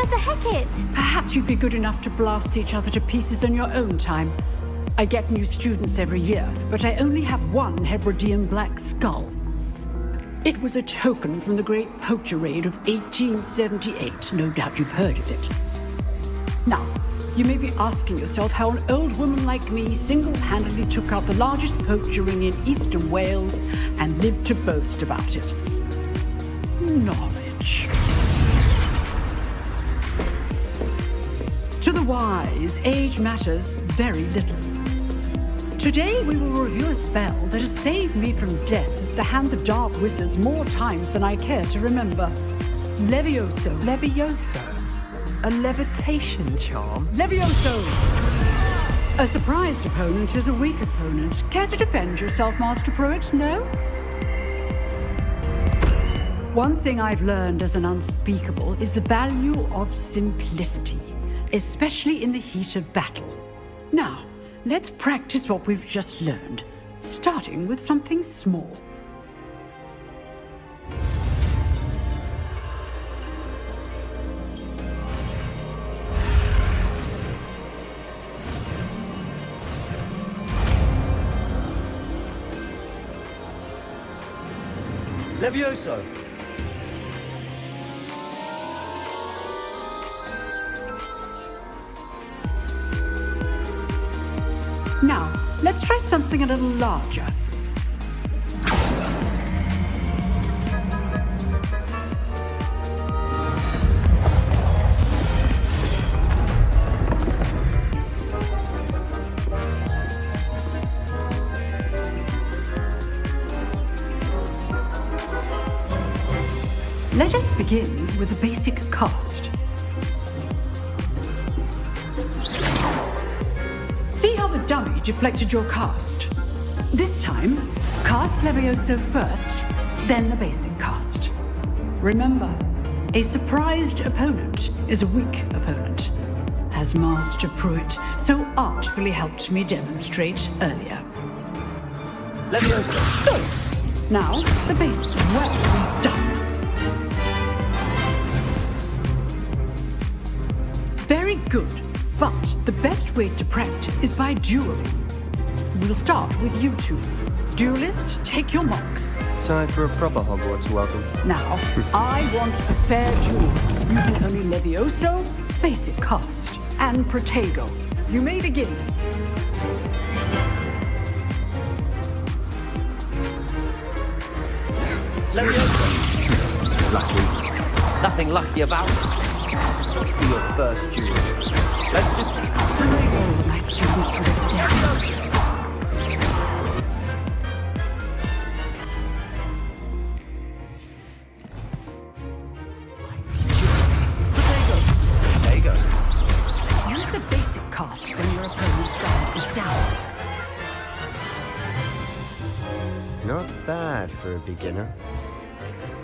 Professor Hackett! Perhaps you'd be good enough to blast each other to pieces in your own time. I get new students every year, but I only have one Hebridean black skull. It was a token from the Great Poacher Raid of 1878. No doubt you've heard of it. Now, you may be asking yourself how an old woman like me single-handedly took out the largest poacher ring in eastern Wales and lived to boast about it. Knowledge. To the wise, age matters very little. Today we will review a spell that has saved me from death at the hands of dark wizards more times than I care to remember. Levioso. Levioso? A levitation charm? Levioso! A surprised opponent is a weak opponent. Care to defend yourself, Master Pruitt? No? One thing I've learned as an unspeakable is the value of simplicity, especially in the heat of battle. Now, let's practice what we've just learned, starting with something small. Levioso! Now, let's try something a little larger. Let us begin with a basic cast. See how the dummy deflected your cast? This time, cast Levioso first, then the basic cast. Remember, a surprised opponent is a weak opponent, as Master Pruitt so artfully helped me demonstrate earlier. Levioso! Good. Now, the basics. Well done. Very good, but the best way to practice is by dueling. We'll start with you two. Duelists, take your marks. Time for a proper Hogwarts welcome. Now, I want a fair duel, using only Levioso, basic cast, and Protego. You may begin. Levioso! Lucky. Nothing lucky about it. For your first duel. Let's just bring all of my students to this day. Protego. Use the basic cast when your opponent's guard is down. Not bad for a beginner.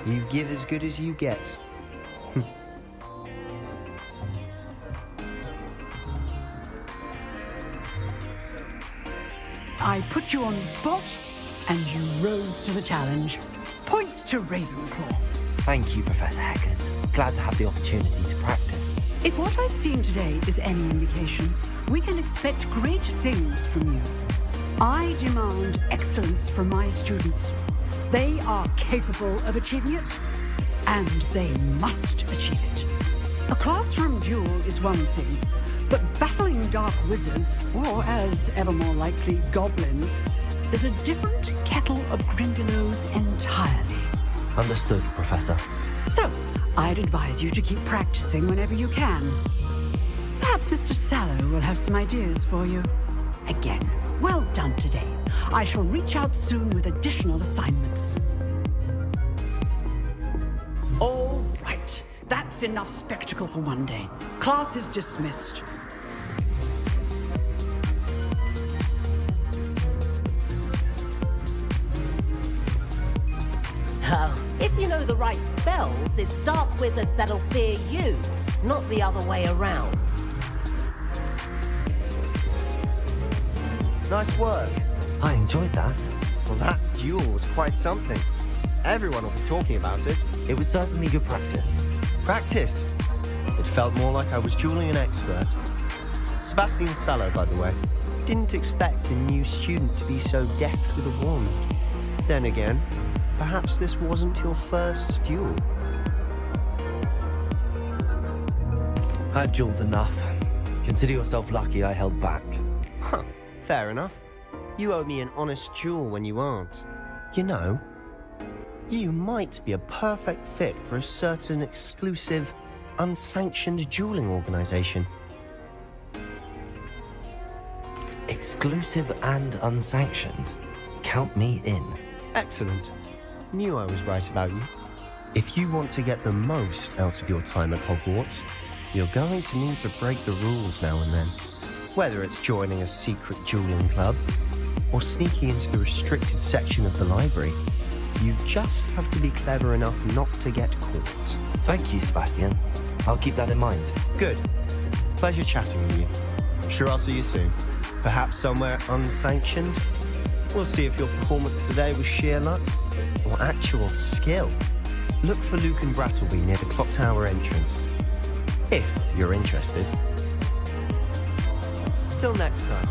You give as good as you get. I put you on the spot, and you rose to the challenge. Points to Ravenclaw. Thank you, Professor Hackett. Glad to have the opportunity to practice. If what I've seen today is any indication, we can expect great things from you. I demand excellence from my students. They are capable of achieving it, and they must achieve it. A classroom duel is one thing, but battling dark wizards, or as ever more likely, goblins, is a different kettle of Grindylows entirely. Understood, Professor. So, I'd advise you to keep practicing whenever you can. Perhaps Mr. Sallow will have some ideas for you. Again, well done today. I shall reach out soon with additional assignments. All right, that's enough spectacle for one day. Class is dismissed. If you know the right spells, it's dark wizards that'll fear you, not the other way around. Nice work. I enjoyed that. Well, that duel was quite something. Everyone will be talking about it. It was certainly good practice. Practice? It felt more like I was dueling an expert. Sebastian Sallow, by the way. Didn't expect a new student to be so deft with a wand. Then again, perhaps this wasn't your first duel. I've dueled enough. Consider yourself lucky I held back. Huh, fair enough. You owe me an honest duel when you aren't. You know, you might be a perfect fit for a certain exclusive, unsanctioned dueling organization. Exclusive and unsanctioned. Count me in. Excellent. Knew I was right about you. If you want to get the most out of your time at Hogwarts, you're going to need to break the rules now and then. Whether it's joining a secret dueling club, or sneaking into the restricted section of the library, you just have to be clever enough not to get caught. Thank you, Sebastian. I'll keep that in mind. Good. Pleasure chatting with you. I'm sure I'll see you soon. Perhaps somewhere unsanctioned? We'll see if your performance today was sheer luck or actual skill. Look for Luke and Brattleby near the clock tower entrance, if you're interested. Till next time.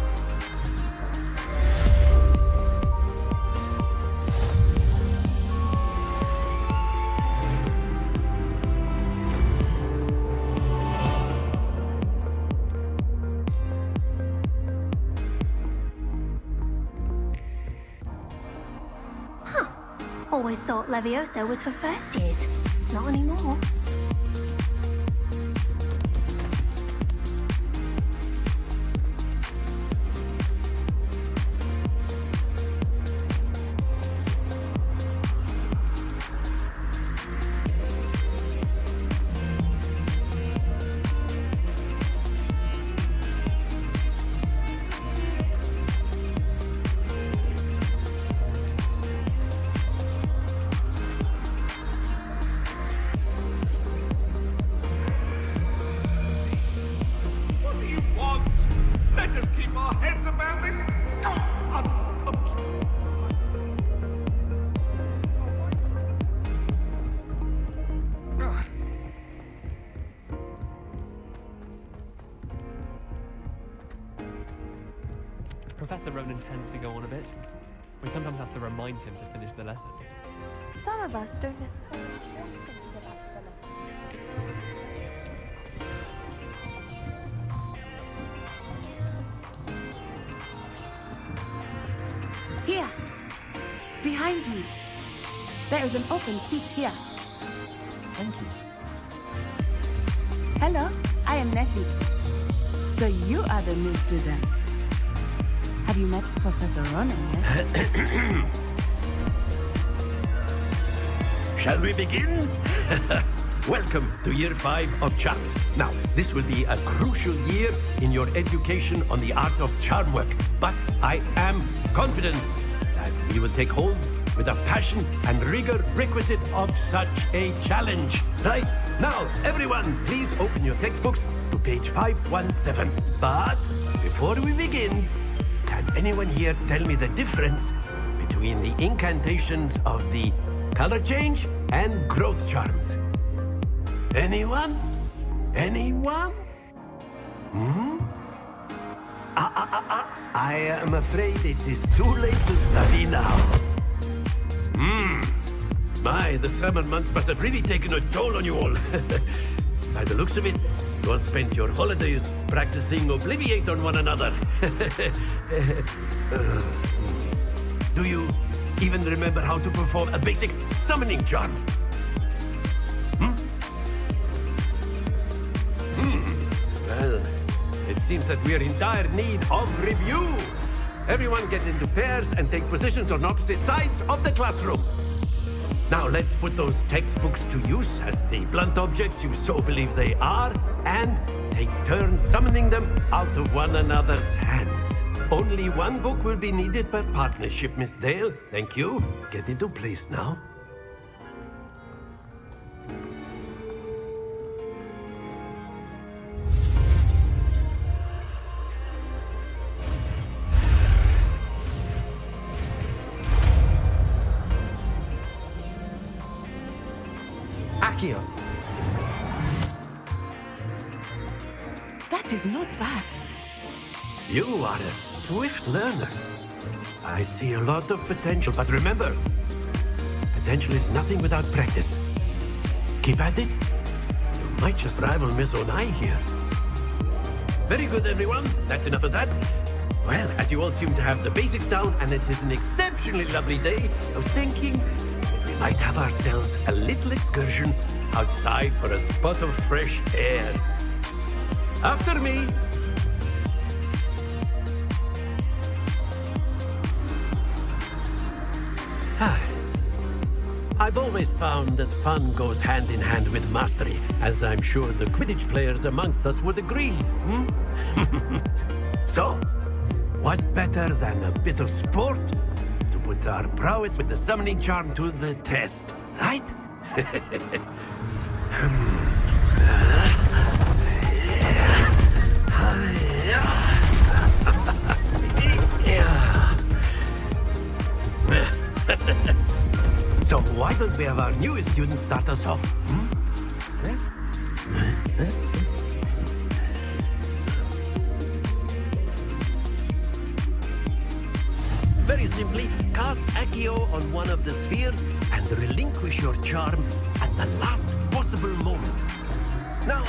Always thought Levioso was for first years. Not anymore. Professor Ronan tends to go on a bit. We sometimes have to remind him to finish the lesson. Some of us don't necessarily want him to get up to the lesson. Here, behind you. There is an open seat here. Thank you. Hello, I am Nettie. So you are the new student. Have you met Professor Ronan yet? Shall we begin? Welcome to Year 5 of Chart. Now, this will be a crucial year in your education on the art of charm work, but I am confident that you will take hold with the passion and rigor requisite of such a challenge. Right? Now, everyone, please open your textbooks to page 517. But before we begin, can anyone here tell me the difference between the incantations of the color change and growth charms? Anyone? Anyone? I am afraid it is too late to study now. My, the summer months must have really taken a toll on you all. By the looks of it, you all spent your holidays practicing Obliviate on one another. Do you even remember how to perform a basic summoning charm? Well, it seems that we are in dire need of review. Everyone get into pairs and take positions on opposite sides of the classroom. Now let's put those textbooks to use as the blunt objects you so believe they are, and take turns summoning them out of one another's hands. Only one book will be needed per partnership, Miss Dale. Thank you. Get into place now. Accio. That is not bad. You are a swift learner. I see a lot of potential, but remember, potential is nothing without practice. Keep at it. You might just rival Miss Onai here. Very good, everyone. That's enough of that. Well, as you all seem to have the basics down, and it is an exceptionally lovely day, I was thinking that we might have ourselves a little excursion outside for a spot of fresh air. After me. I've always found that fun goes hand in hand with mastery, as I'm sure the Quidditch players amongst us would agree. So, what better than a bit of sport to put our prowess with the summoning charm to the test, right? So why don't we have our newest student start us off? Very simply, cast Accio on one of the spheres and relinquish your charm at the last possible moment. Now,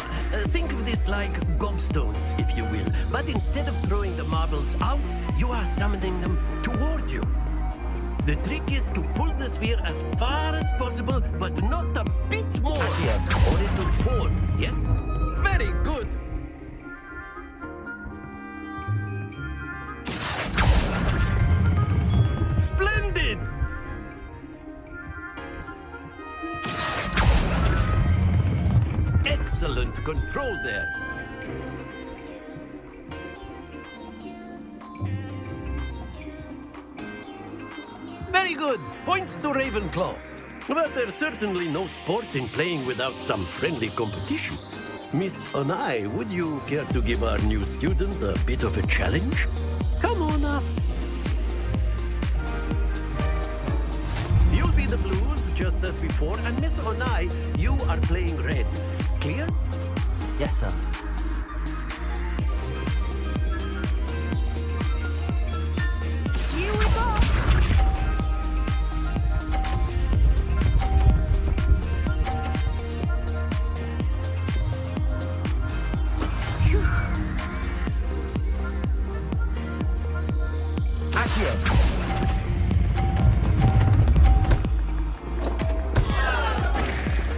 think of this like gobstones, if you will, but instead of throwing the marbles out, you are summoning them toward you. The trick is to pull the sphere as far as possible, but not a bit more, or it will fall, yeah? Very good! Splendid! Excellent control there. Very good. Points to Ravenclaw. But there's certainly no sport in playing without some friendly competition. Miss Onai, would you care to give our new student a bit of a challenge? Come on up. You'll be the blues, just as before, and Miss Onai, you are playing red. Clear? Yes, sir. Here we go.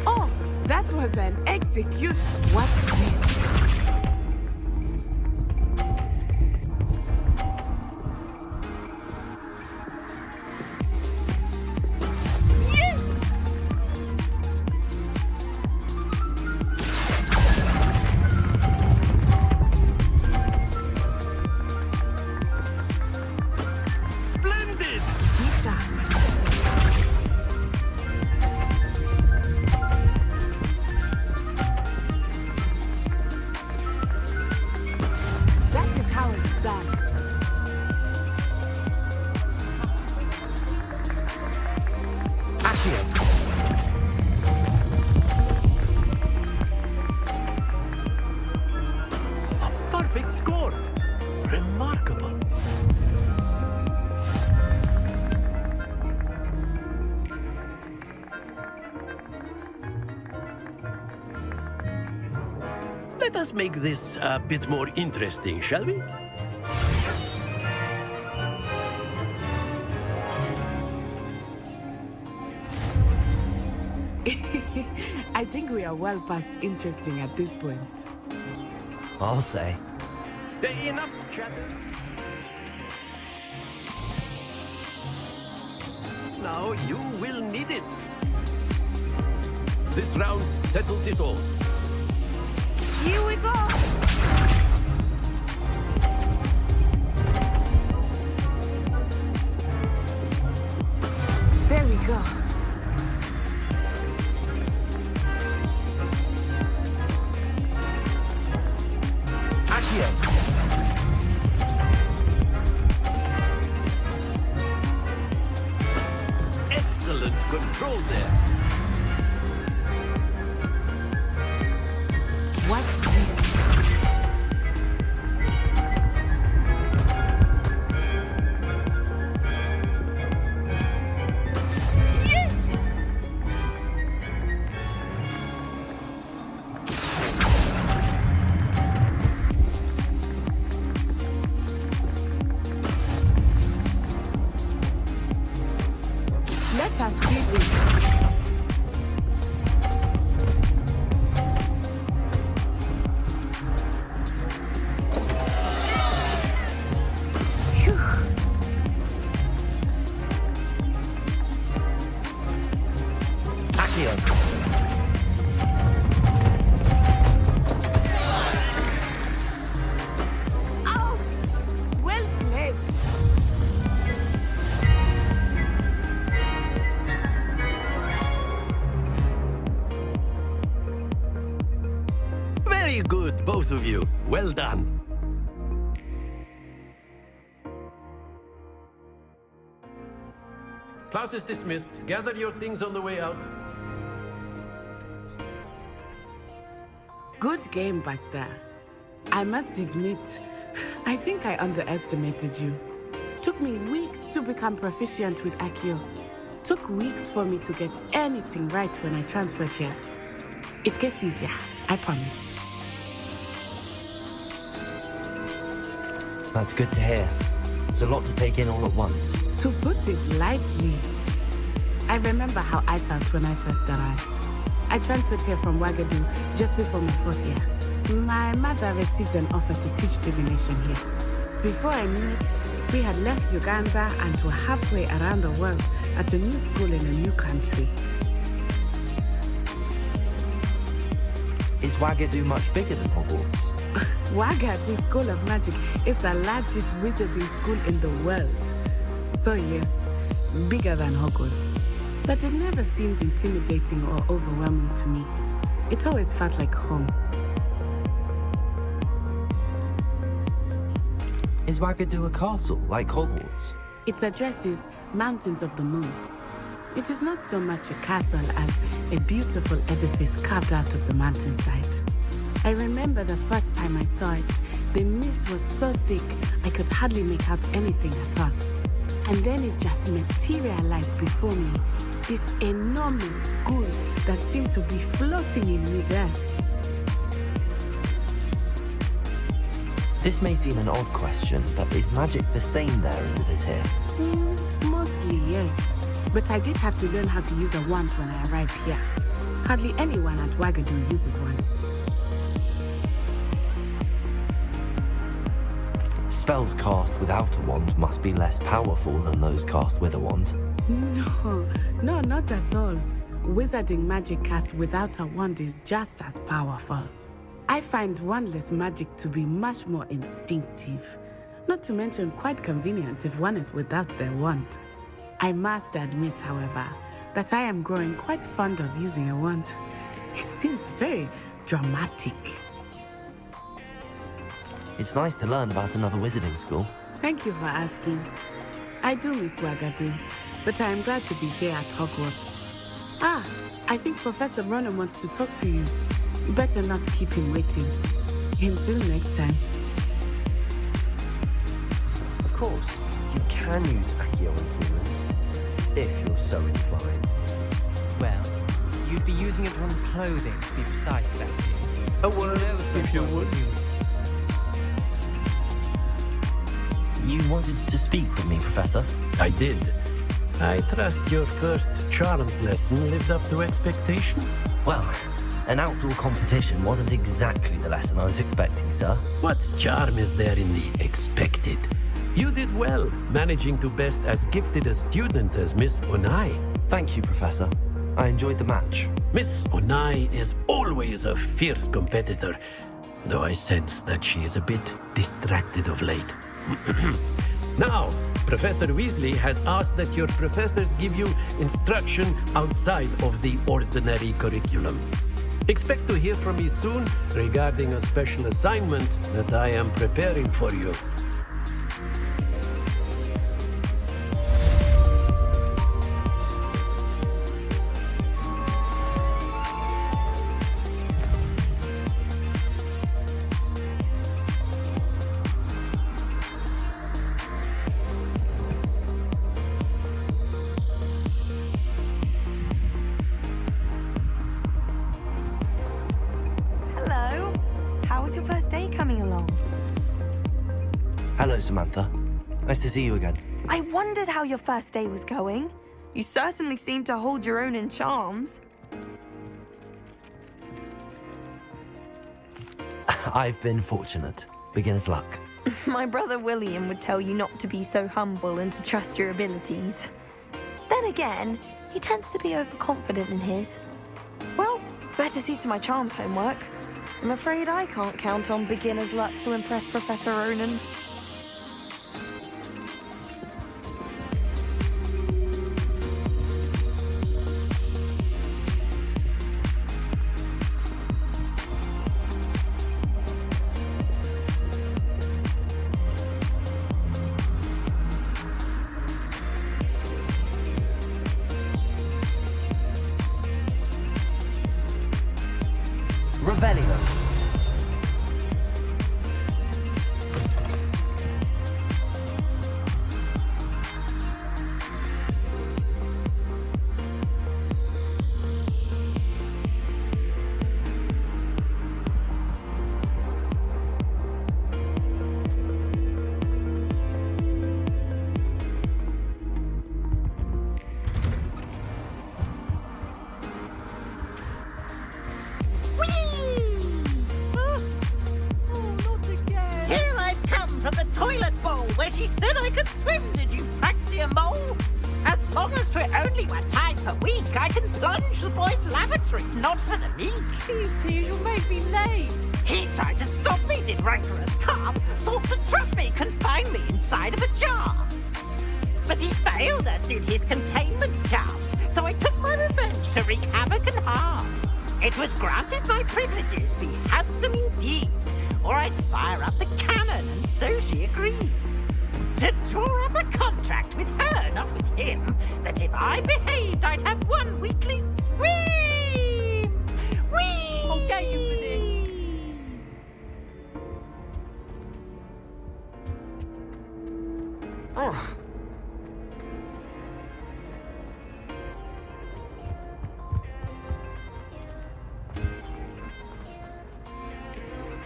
Oh, that was an execute. Watch this. Yes! Splendid! Misha. That is how it's done. A perfect score. Remarkable. Let us make this a bit more interesting, shall we? I think we are well past interesting at this point. I'll say. Enough chatter. Now you will need it. This round settles it all. Here we go. There we go. Excellent control there. Watch this. Very good, both of you. Well done. Class is dismissed. Gather your things on the way out. Good game back there. I must admit, I think I underestimated you. Took me weeks to become proficient with Accio. Took weeks for me to get anything right when I transferred here. It gets easier, I promise. That's good to hear. It's a lot to take in all at once. To put it lightly, I remember how I felt when I first arrived. I transferred here from Wagadu just before my 4th year. My mother received an offer to teach divination here. Before I knew it, we had left Uganda and were halfway around the world at a new school in a new country. Is Wagadu much bigger than Hogwarts? Wagadu School of Magic is the largest wizarding school in the world. So yes, bigger than Hogwarts. But it never seemed intimidating or overwhelming to me. It always felt like home. Is Wagadu a castle, like Hogwarts? Its address is Mountains of the Moon. It is not so much a castle as a beautiful edifice carved out of the mountainside. I remember the first time I saw it, the mist was so thick I could hardly make out anything at all. And then it just materialized before me, this enormous school that seemed to be floating in midair. This may seem an odd question, but is magic the same there as it is here? Mostly, yes. But I did have to learn how to use a wand when I arrived here. Hardly anyone at Wagadu uses one. Spells cast without a wand must be less powerful than those cast with a wand. No, not at all. Wizarding magic cast without a wand is just as powerful. I find wandless magic to be much more instinctive. Not to mention quite convenient if one is without their wand. I must admit, however, that I am growing quite fond of using a wand. It seems very dramatic. It's nice to learn about another wizarding school. Thank you for asking. I do miss Wagadu, but I am glad to be here at Hogwarts. I think Professor Ronan wants to talk to you. Better not keep him waiting. Until next time. Of course, you can use Accio on humans, if you're so inclined. Well, you'd be using it on clothing, to be precise, Becky. A word, if you would. You wanted to speak with me, Professor? I did. I trust your first charms lesson lived up to expectation? Well, an outdoor competition wasn't exactly the lesson I was expecting, sir. What charm is there in the expected? You did well, managing to best as gifted a student as Miss Onai. Thank you, Professor. I enjoyed the match. Miss Onai is always a fierce competitor, though I sense that she is a bit distracted of late. Now, Professor Weasley has asked that your professors give you instruction outside of the ordinary curriculum. Expect to hear from me soon regarding a special assignment that I am preparing for you. Hello, Samantha. Nice to see you again. I wondered how your first day was going. You certainly seem to hold your own in charms. I've been fortunate. Beginner's luck. My brother William would tell you not to be so humble and to trust your abilities. Then again, he tends to be overconfident in his. Well, better see to my charms homework. I'm afraid I can't count on beginner's luck to impress Professor Ronan. Revelio. Here I've come from the toilet bowl where she said I could swim, did you praxia mole? As long as for only 1 time per week, I can plunge the boy's lavatory, not for the meek. Please, you'll make me late. He tried to stop me, did rancorous carp, sought to trap me, confine me inside of a jar. But he failed, as did his containment charms, so I took my revenge to wreak havoc and harm. It was granted my privileges be handsome indeed, or I'd fire up the cannon, and so she agreed. To draw up a contract with her, not with him, that if I behaved, I'd have 1 weekly swim! Whee! I'll get you for this. Oh.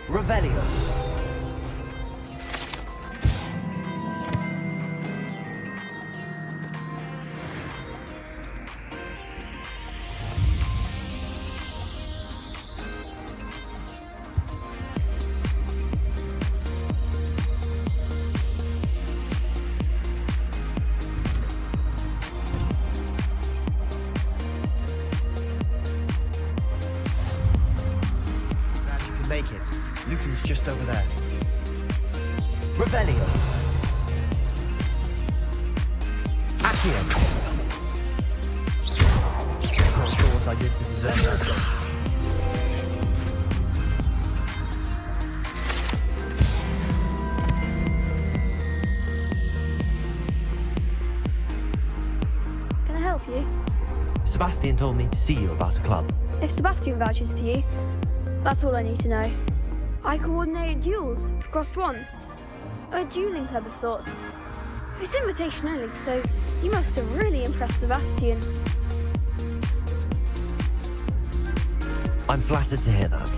Revelio. Glad you can make it. Lucan's just over there. Revelio. Accio. Not sure what I did to deserve that. Can I help you? Sebastian told me to see you about a club. If Sebastian vouches for you, that's all I need to know. I coordinate duels for crossed wands. A dueling club of sorts. It's invitation only, so you must have really impressed Sebastian. I'm flattered to hear that.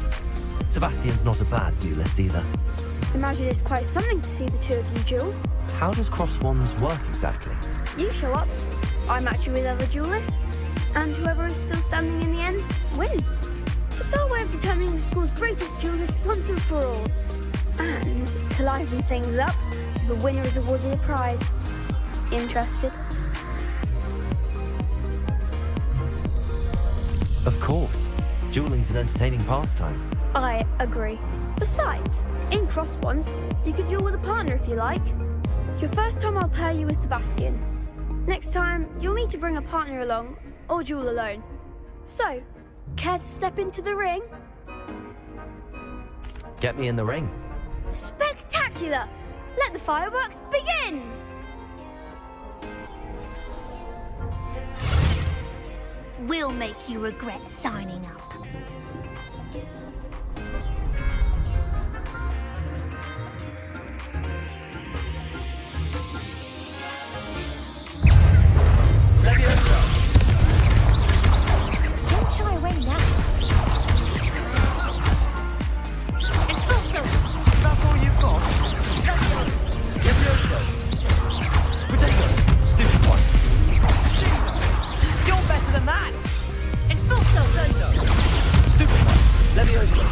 Sebastian's not a bad duelist either. Imagine it's quite something to see the two of you duel. How does cross wands work exactly? You show up, I match you with other duelists, and whoever is still standing in the end wins. It's our way of determining the school's greatest duelist once and for all. And to liven things up, the winner is awarded a prize. Interested? Of course. Dueling's an entertaining pastime. I agree. Besides, in crossed ones, you could duel with a partner if you like. Your first time I'll pair you with Sebastian. Next time, you'll need to bring a partner along, or duel alone. So, care to step into the ring? Get me in the ring. Spectacular! Let the fireworks begin! We'll make you regret signing up. Don't shy away now. That's all you've got? Potato. Stupid one. You're better than that. Stupid one. Levioso.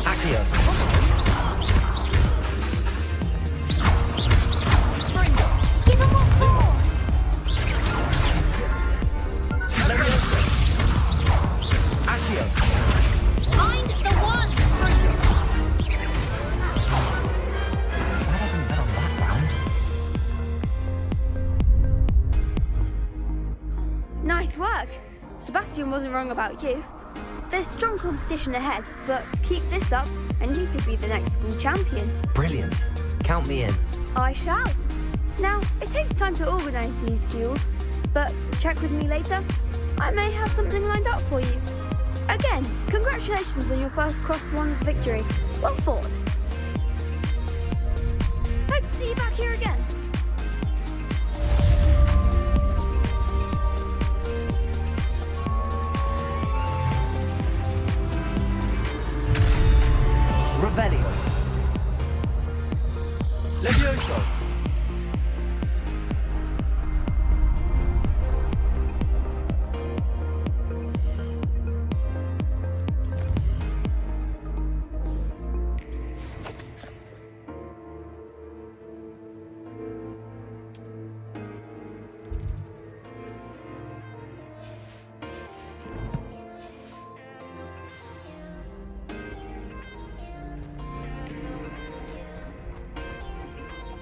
Accio. Give him more force! Levioso. Accio. Find the one! Glad I didn't bet on that round. Nice work. Sebastian wasn't wrong about you. There's strong competition ahead, but keep this up and you could be the next school champion. Brilliant. Count me in. I shall. Now, it takes time to organise these duels, but check with me later. I may have something lined up for you. Again, congratulations on your first crossed wands victory. Well fought. Hope to see you back here again. Revelio. Levioso.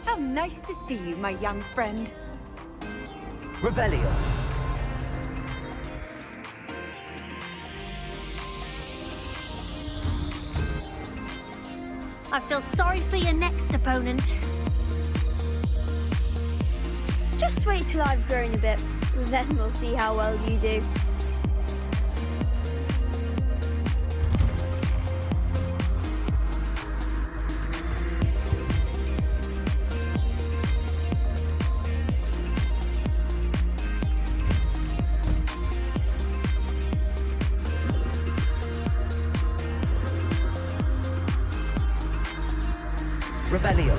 How nice to see you, my young friend. Revelio. I feel sorry for your next opponent. Just wait till I've grown a bit, then we'll see how well you do. Revelio.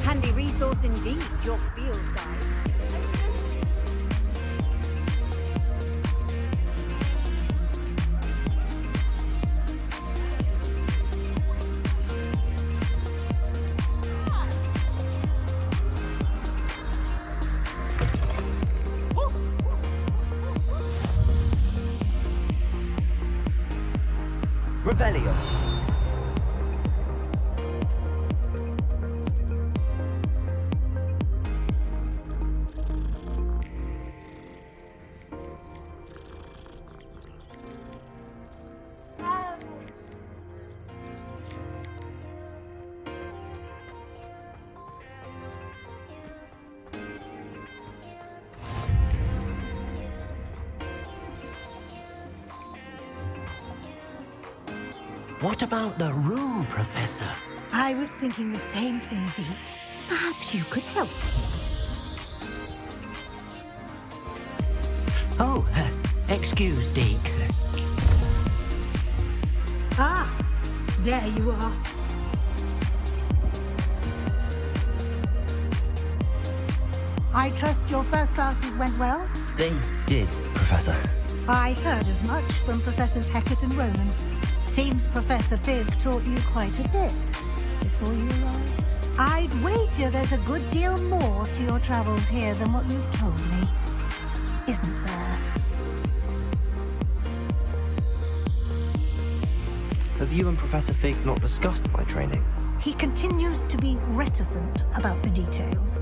Handy resource indeed, your field guide. Revelio. What about the room, Professor? I was thinking the same thing, Deke. Perhaps you could help. Oh, excuse, Deke. Ah, there you are. I trust your first classes went well? They did, Professor. I heard as much from Professors Hecat and Ronan. Seems Professor Fig taught you quite a bit before you arrived. I'd wager there's a good deal more to your travels here than what you've told me. Isn't there? Have you and Professor Fig not discussed my training? He continues to be reticent about the details,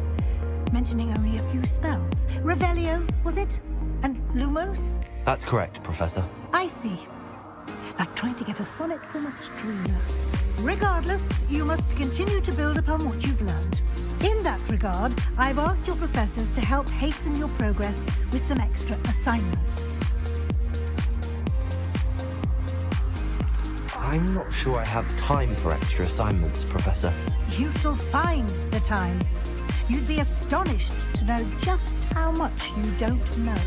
mentioning only a few spells. Revelio, was it? And Lumos? That's correct, Professor. I see. Like trying to get a sonnet from a streamer. Regardless, you must continue to build upon what you've learned. In that regard, I've asked your professors to help hasten your progress with some extra assignments. I'm not sure I have time for extra assignments, Professor. You shall find the time. You'd be astonished to know just how much you don't know.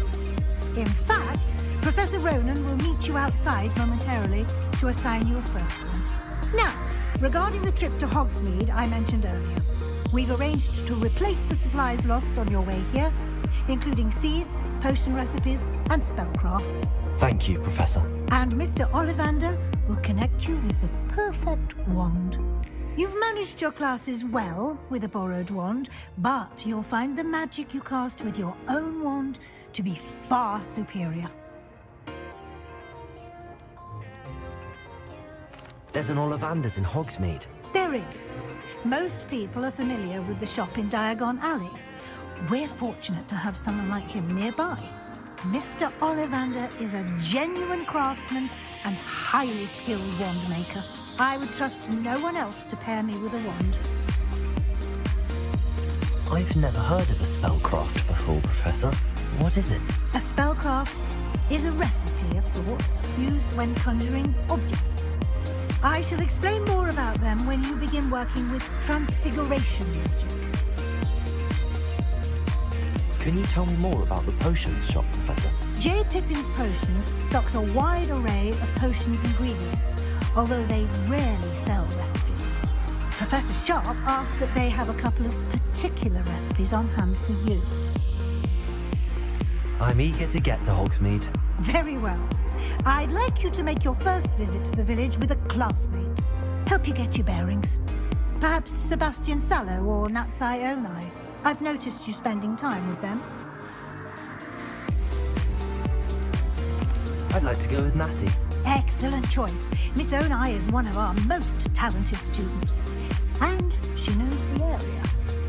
In fact, Professor Ronan will meet you outside momentarily to assign you a first one. Now, regarding the trip to Hogsmeade I mentioned earlier, we've arranged to replace the supplies lost on your way here, including seeds, potion recipes, and spellcrafts. Thank you, Professor. And Mr. Ollivander will connect you with the perfect wand. You've managed your classes well with a borrowed wand, but you'll find the magic you cast with your own wand to be far superior. There's an Ollivander's in Hogsmeade. There is. Most people are familiar with the shop in Diagon Alley. We're fortunate to have someone like him nearby. Mr. Ollivander is a genuine craftsman and highly skilled wand maker. I would trust no one else to pair me with a wand. I've never heard of a spellcraft before, Professor. What is it? A spellcraft is a recipe of sorts used when conjuring objects. I shall explain more about them when you begin working with transfiguration magic. Can you tell me more about the potions shop, Professor? J. Pippin's Potions stocks a wide array of potions ingredients, although they rarely sell recipes. Professor Sharp asked that they have a couple of particular recipes on hand for you. I'm eager to get to Hogsmeade. Very well. I'd like you to make your first visit to the village with a classmate. Help you get your bearings. Perhaps Sebastian Sallow or Natsai Onai. I've noticed you spending time with them. I'd like to go with Natty. Excellent choice. Miss Onai is one of our most talented students. And she knows the area.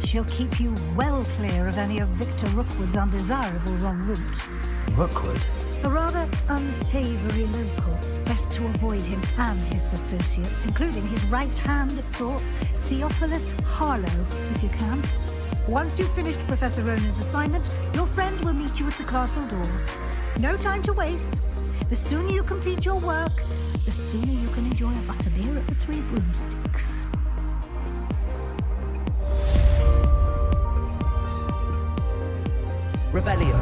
She'll keep you well clear of any of Victor Rookwood's undesirables en route. Rookwood? A rather unsavory local. Best to avoid him and his associates, including his right hand of sorts, Theophilus Harlow, if you can. Once you've finished Professor Ronan's assignment, your friend will meet you at the castle doors. No time to waste. The sooner you complete your work, the sooner you can enjoy a butterbeer at the Three Broomsticks. Revelio.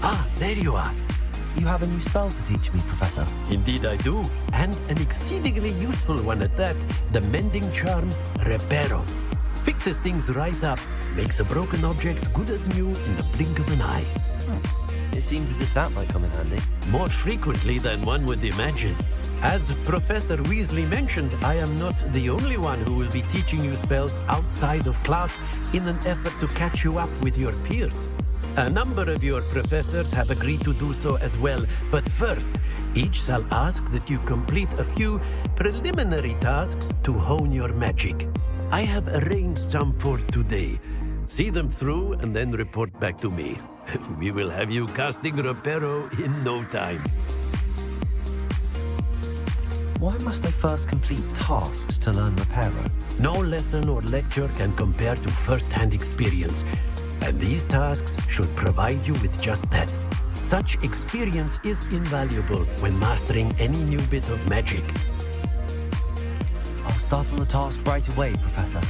Ah, there you are. You have a new spell to teach me, Professor. Indeed I do, and an exceedingly useful one at that. The mending charm, Reparo. Fixes things right up, makes a broken object good as new in the blink of an eye. It seems as if that might come in handy. More frequently than one would imagine. As Professor Weasley mentioned, I am not the only one who will be teaching you spells outside of class in an effort to catch you up with your peers. A number of your professors have agreed to do so as well, but first, each shall ask that you complete a few preliminary tasks to hone your magic. I have arranged some for today. See them through and then report back to me. We will have you casting Reparo in no time. Why must I first complete tasks to learn Reparo? No lesson or lecture can compare to first-hand experience. And these tasks should provide you with just that. Such experience is invaluable when mastering any new bit of magic. I'll start on the task right away, Professor.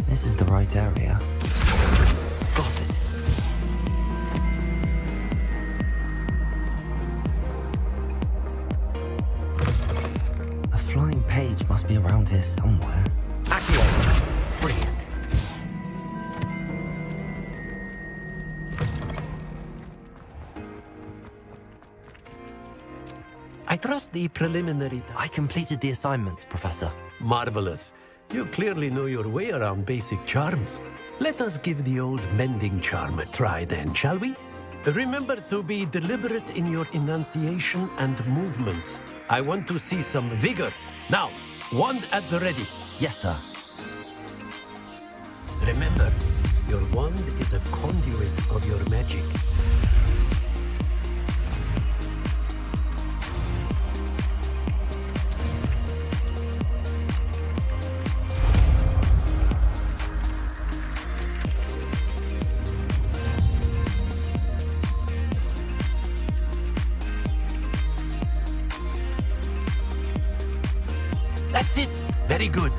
This is the right area. Got it. A flying page must be around here somewhere. Accio! Brilliant. I trust the preliminary... I completed the assignments, Professor. Marvelous. You clearly know your way around basic charms. Let us give the old mending charm a try then, shall we? Remember to be deliberate in your enunciation and movements. I want to see some vigor. Now, wand at the ready. Yes, sir. Remember, your wand is a conduit of your magic. That's it. Very good.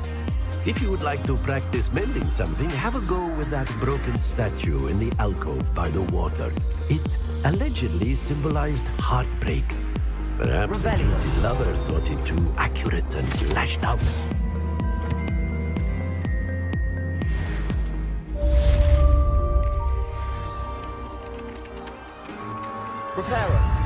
If you would like to practice mending something, have a go with that broken statue in the alcove by the water. It allegedly symbolized heartbreak. Perhaps the Revelio. guilty lover thought it too accurate and lashed out. Reparo.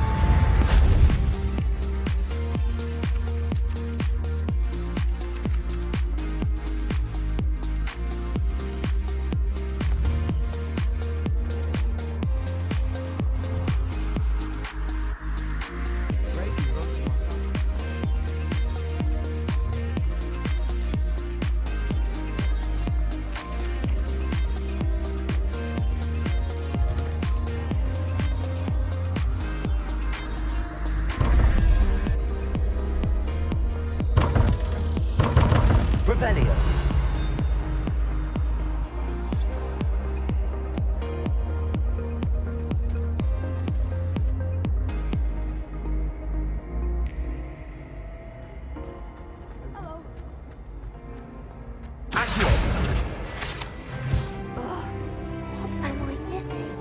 Revelio. What am I missing?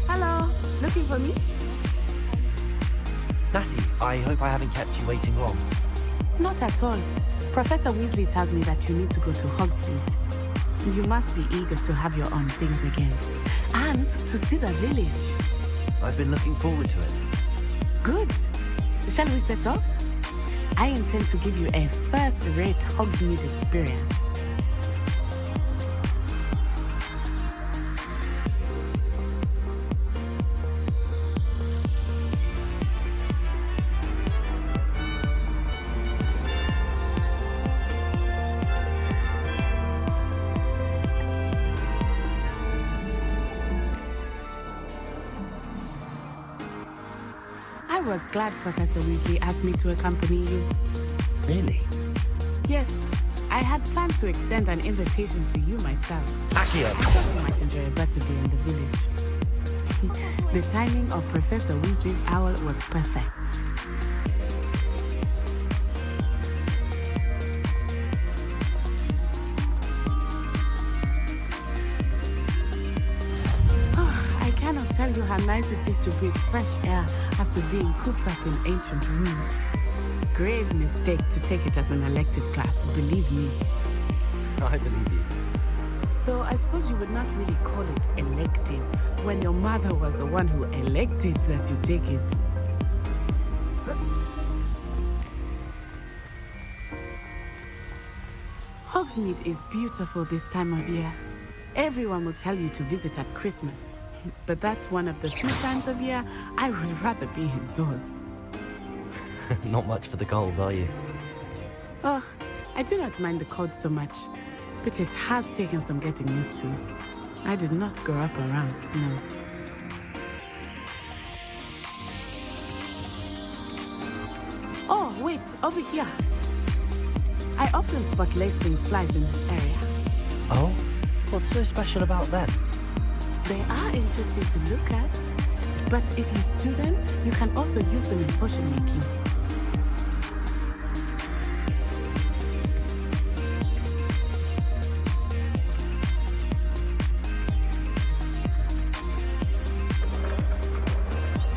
Hello, looking for me? Natty, I hope I haven't kept you waiting long. Not at all. Professor Weasley tells me that you need to go to Hogsmeade. You must be eager to have your own things again. And to see the village. I've been looking forward to it. Good. Shall we set off? I intend to give you a first-rate Hogsmeade experience. I was glad Professor Weasley asked me to accompany you. Really? Yes, I had planned to extend an invitation to you myself. Accio. I thought you might enjoy a better day in the village. The timing of Professor Weasley's owl was perfect. I cannot tell you how nice it is to breathe fresh air after being cooped up in ancient rooms. Grave mistake to take it as an elective class, believe me. I believe you. Though I suppose you would not really call it elective when your mother was the one who elected that you take it. Hogsmeade is beautiful this time of year. Everyone will tell you to visit at Christmas. But that's one of the few times of year I would rather be indoors. Not much for the cold, are you? Oh, I do not mind the cold so much, but it has taken some getting used to. I did not grow up around snow. Oh, wait, over here. I often spot lacewing flies in this area. Oh? What's so special about them? They are interesting to look at, but if you stew them, you can also use them in potion making.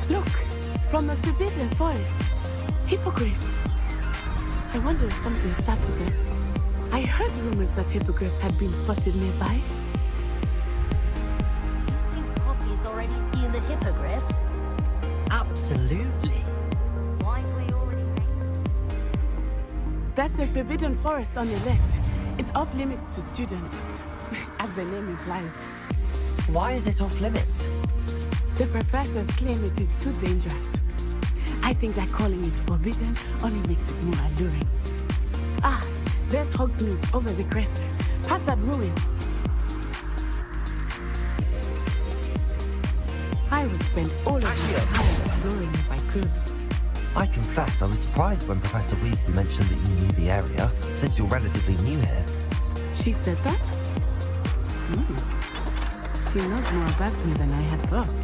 Look, from the Forbidden Forest, hippogriffs. I wonder if something started them. I heard rumors that hippogriffs had been spotted nearby. Poppy's already seen the hippogriffs. Absolutely. That's the Forbidden Forest on the left. It's off limits to students, as the name implies. Why is it off limits? The professors claim it is too dangerous. I think that calling it forbidden only makes it more alluring. Ah, there's Hogsmeade over the crest, past that ruin. I would spend all of my time exploring if I could. I confess I was surprised when Professor Weasley mentioned that you knew the area, since you're relatively new here. She said that? She knows more about me than I had thought.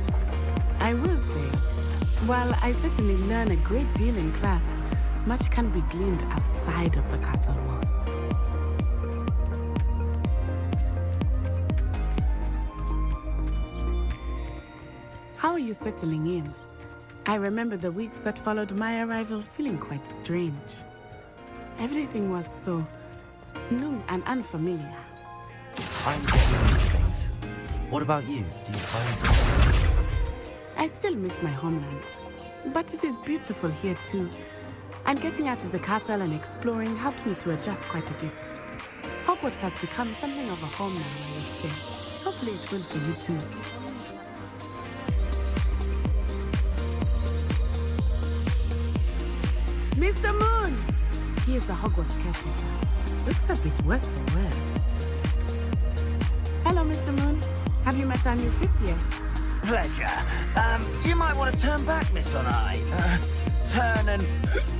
I will say, while I certainly learn a great deal in class, much can be gleaned outside of the castle walls. How are you settling in? I remember the weeks that followed my arrival feeling quite strange. Everything was so new and unfamiliar. I'm getting used to things. What about you? Do you find... I still miss my homeland, but it is beautiful here too. And getting out of the castle and exploring helped me to adjust quite a bit. Hogwarts has become something of a home now, I would say. Hopefully it will for you too. Mr. Moon! He is the Hogwarts caretaker. Looks a bit worse for wear. Hello, Mr. Moon. Have you met our new fifth year? Pleasure. You might want to turn back, Miss Von Eye. Turn and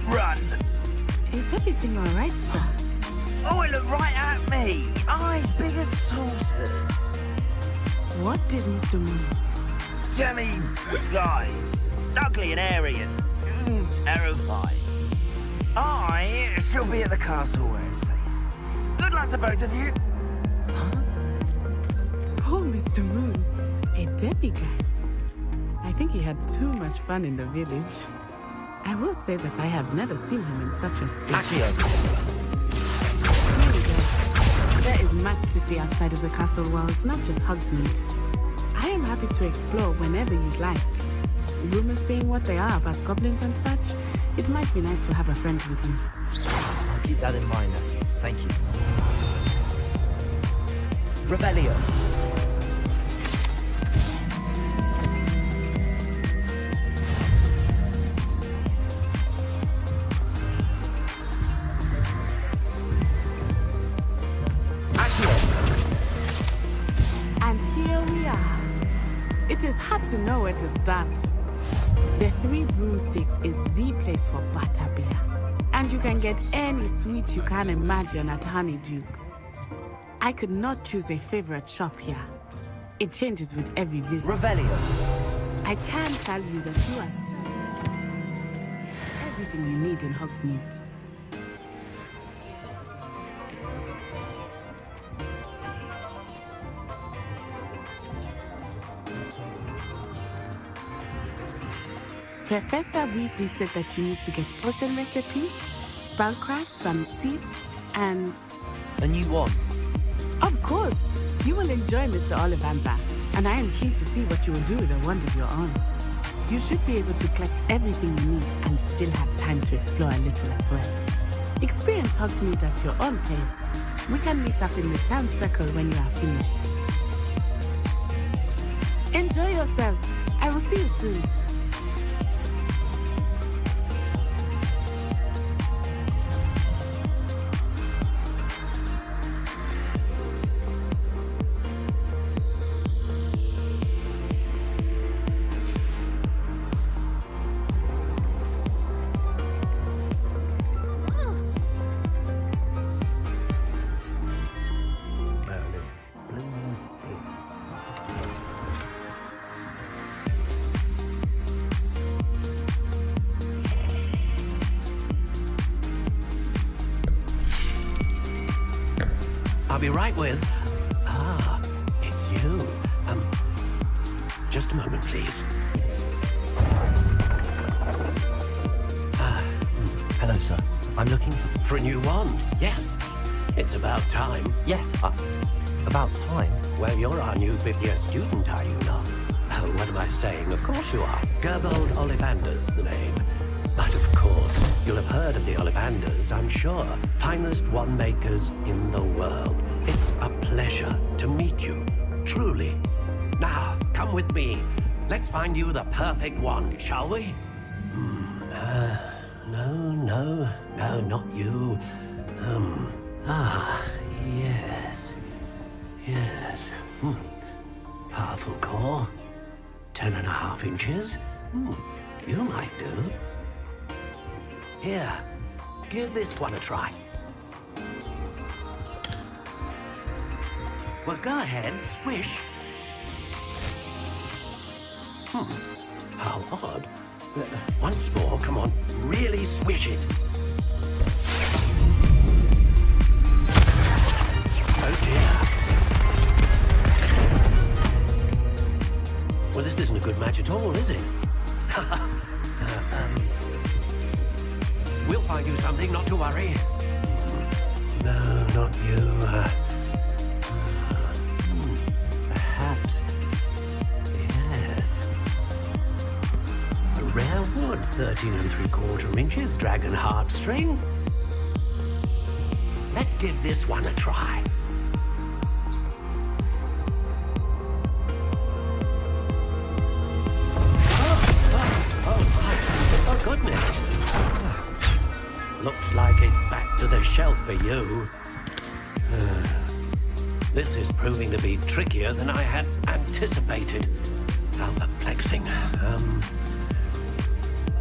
run. Is everything all right, sir? Oh, it looked right at me. Eyes big as saucers. What did Mr. Moon? Jemmy, guys. Ugly and airy and terrifying. I shall be at the castle where it's safe. Good luck to both of you. Poor Mr. Moon. A demiguise. I think he had too much fun in the village. I will say that I have never seen him in such a state. There is much to see outside of the castle walls, not just Hogsmeade. I am happy to explore whenever you'd like. Rumors being what they are about goblins and such, it might be nice to have a friend with you. I'll keep that in mind, Natty. Thank you. Rebellion. And here we are. It is hard to know where to start. The Three Broomsticks is the place for butterbeer. And you can get any sweet you can imagine at Honeydukes. I could not choose a favorite shop here. It changes with every visit. Revelio. I can tell you that you are everything you need in Hogsmeade. Professor Weasley said that you need to get potion recipes, spellcraft, some seeds, and... A new one? Of course! You will enjoy Mr. Ollivander, and I am keen to see what you will do with a wand of your own. You should be able to collect everything you need and still have time to explore a little as well. Experience Hogsmeade at your own pace. We can meet up in the town circle when you are finished. Enjoy yourself. I will see you soon. I'll be right with... Ah, it's you. Just a moment, please. Hello, sir. I'm looking for a new wand. Yes. It's about time. Yes, about time? Well, you're our new fifth-year student, are you not? Oh, what am I saying? Of course you are. Gerbold Ollivander's the name. But of course, you'll have heard of the Ollivanders, I'm sure. Finest wand makers in the world. It's a pleasure to meet you, truly. Now, come with me. Let's find you the perfect wand, shall we? No, not you. Yes. Powerful core. 10.5 inches. You might do. Here, give this one a try. Well, go ahead, swish. How odd. Once more, come on, really swish it. Oh dear. Well, this isn't a good match at all, is it? We'll find you something, not to worry. No, not you. Perhaps. Yes. A rare wood, 13 3/4 inches, dragon heartstring. Let's give this one a try. Oh, goodness. Looks like it's back to the shelf for you. This is proving to be trickier than I had anticipated. How perplexing.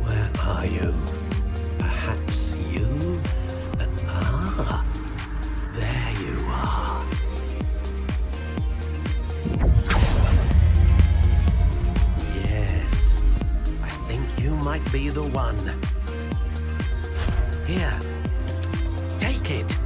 Where are you? Perhaps you? There you are. Yes, I think you might be the one. Here, take it.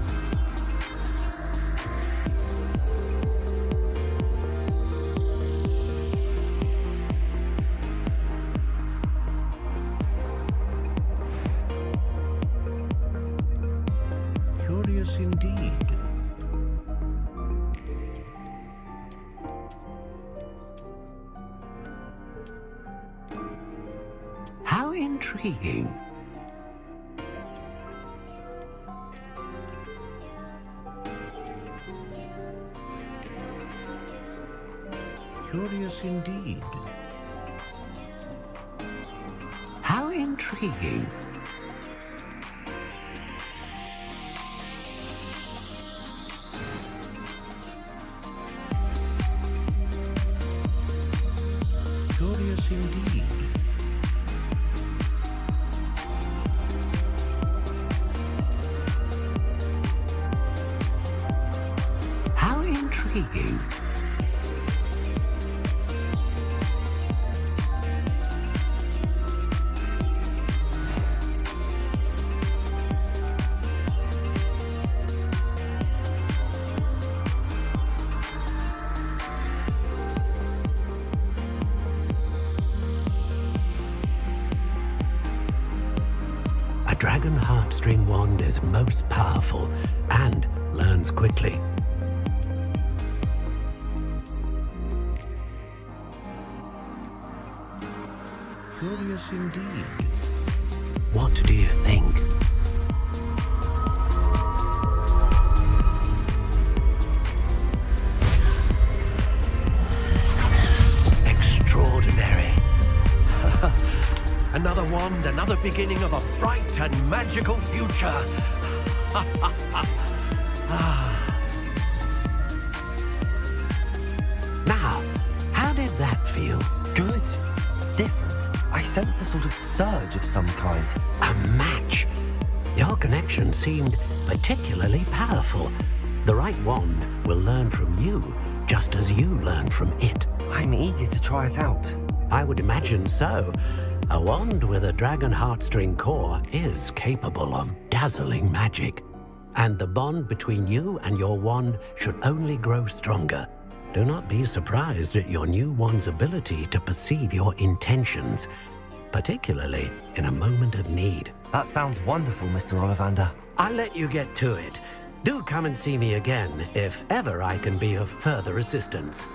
Curious indeed. How intriguing. Curious indeed. How intriguing. Curious indeed. How intriguing. A dragon heartstring wand is most powerful and learns quickly. Curious indeed. What do you think? Extraordinary. Another wand, another beginning of a bright and magical future. Now, how did that feel? Good. Different. I sense the sort of surge of some kind. A match. Your connection seemed particularly powerful. The right wand will learn from you, just as you learn from it. I'm eager to try it out. I would imagine so. A wand with a dragon heartstring core is capable of dazzling magic. And the bond between you and your wand should only grow stronger. Do not be surprised at your new wand's ability to perceive your intentions, particularly in a moment of need. That sounds wonderful, Mr. Ollivander. I'll let you get to it. Do come and see me again if ever I can be of further assistance.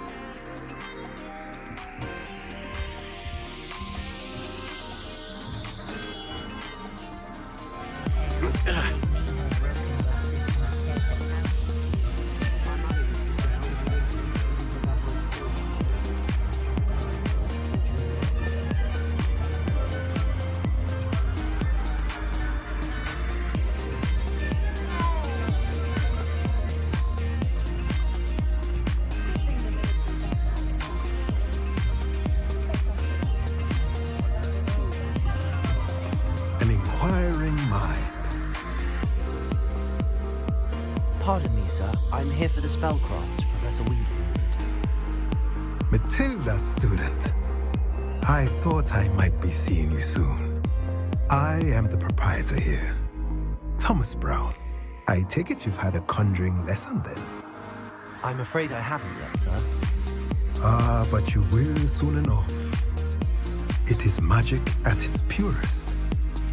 sir. I'm here for the spellcrafts Professor Weasley ordered. Matilda, student. I thought I might be seeing you soon. I am the proprietor here, Thomas Brown. I take it you've had a conjuring lesson then? I'm afraid I haven't yet, sir. Ah, but you will soon enough. It is magic at its purest,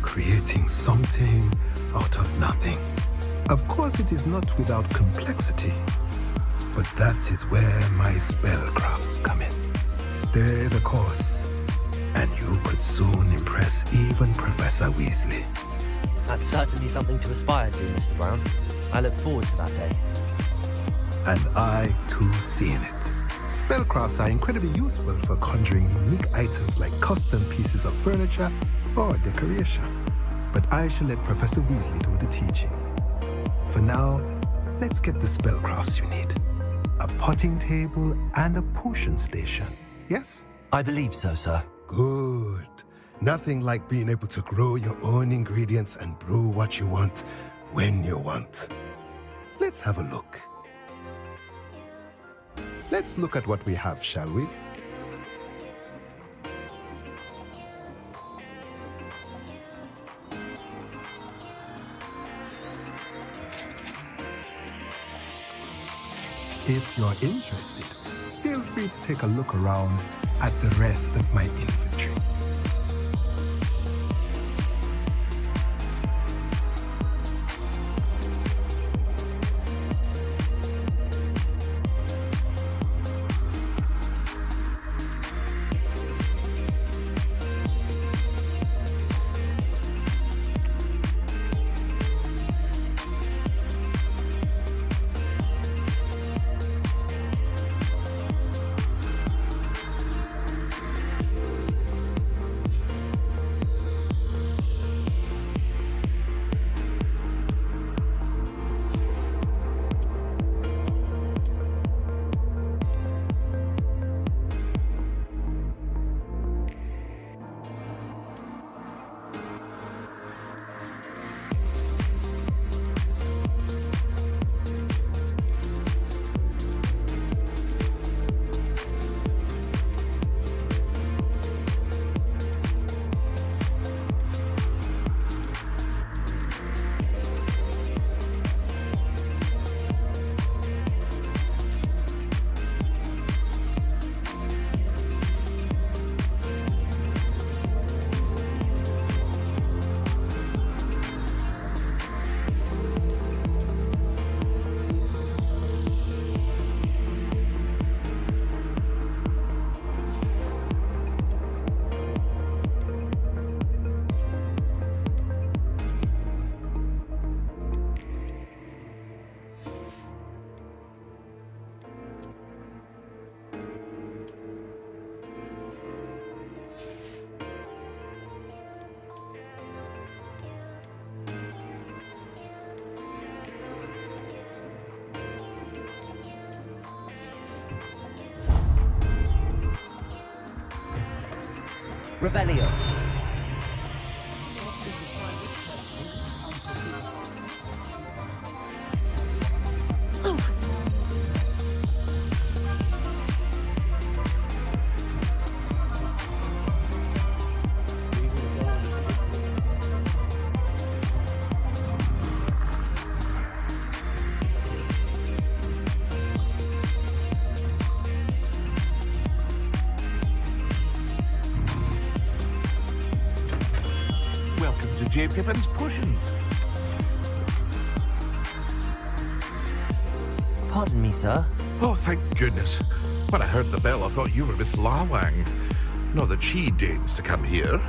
creating something out of nothing. Of course, it is not without complexity, but that is where my spellcrafts come in. Stay the course, and you could soon impress even Professor Weasley. That's certainly something to aspire to, Mr. Brown. I look forward to that day. And I, too, seeing it. Spellcrafts are incredibly useful for conjuring unique items like custom pieces of furniture or decoration. But I shall let Professor Weasley do the teaching. For now, let's get the spellcrafts you need. A potting table and a potion station, yes? I believe so, sir. Good. Nothing like being able to grow your own ingredients and brew what you want when you want. Let's have a look. Let's look at what we have, shall we? If you're interested, feel free to take a look around at the rest of my inventory. Revelio. J. Pippin's potions. Pardon me, sir. Oh, thank goodness. When I heard the bell, I thought you were Miss Lawang. Not that she deigns to come here.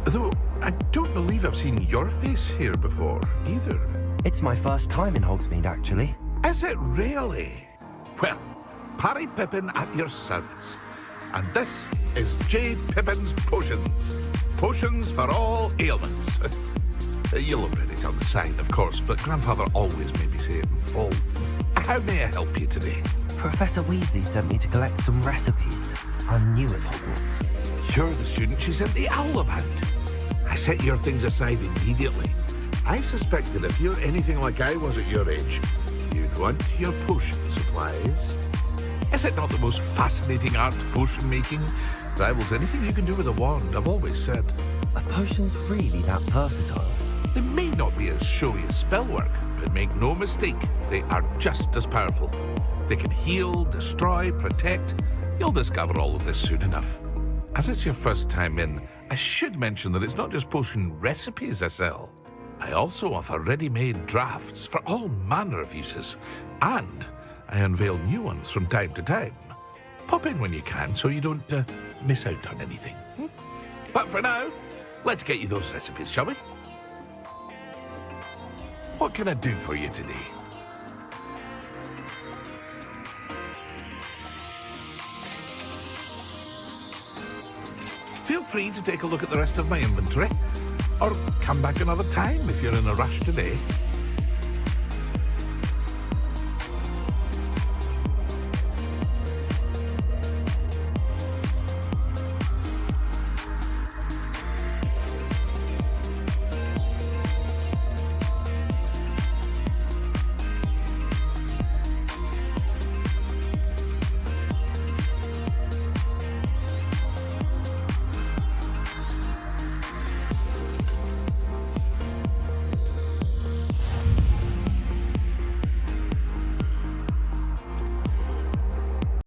Though, I don't believe I've seen your face here before, either. It's my first time in Hogsmeade, actually. Is it really? Well, Parry Pippin at your service. And this is J. Pippin's potions. Potions for all ailments. You'll have read it on the sign, of course, but Grandfather always made me say it in full. How may I help you today? Professor Weasley sent me to collect some recipes. I'm new at Hogwarts. You're the student she sent the owl about. I set your things aside immediately. I suspect that if you're anything like I was at your age, You'd want your potion supplies. Is it not the most fascinating art, potion making? Rivals anything you can do with a wand, I've always said. Are potions really that versatile? They may not be as showy as spellwork, but make no mistake, they are just as powerful. They can heal, destroy, protect. You'll discover all of this soon enough. As it's your first time in, I should mention that it's not just potion recipes I sell. I also offer ready-made drafts for all manner of uses, and I unveil new ones from time to time. Pop in when you can so you don't miss out on anything. But for now, let's get you those recipes, shall we? What can I do for you today? Feel free to take a look at the rest of my inventory, or come back another time if you're in a rush today.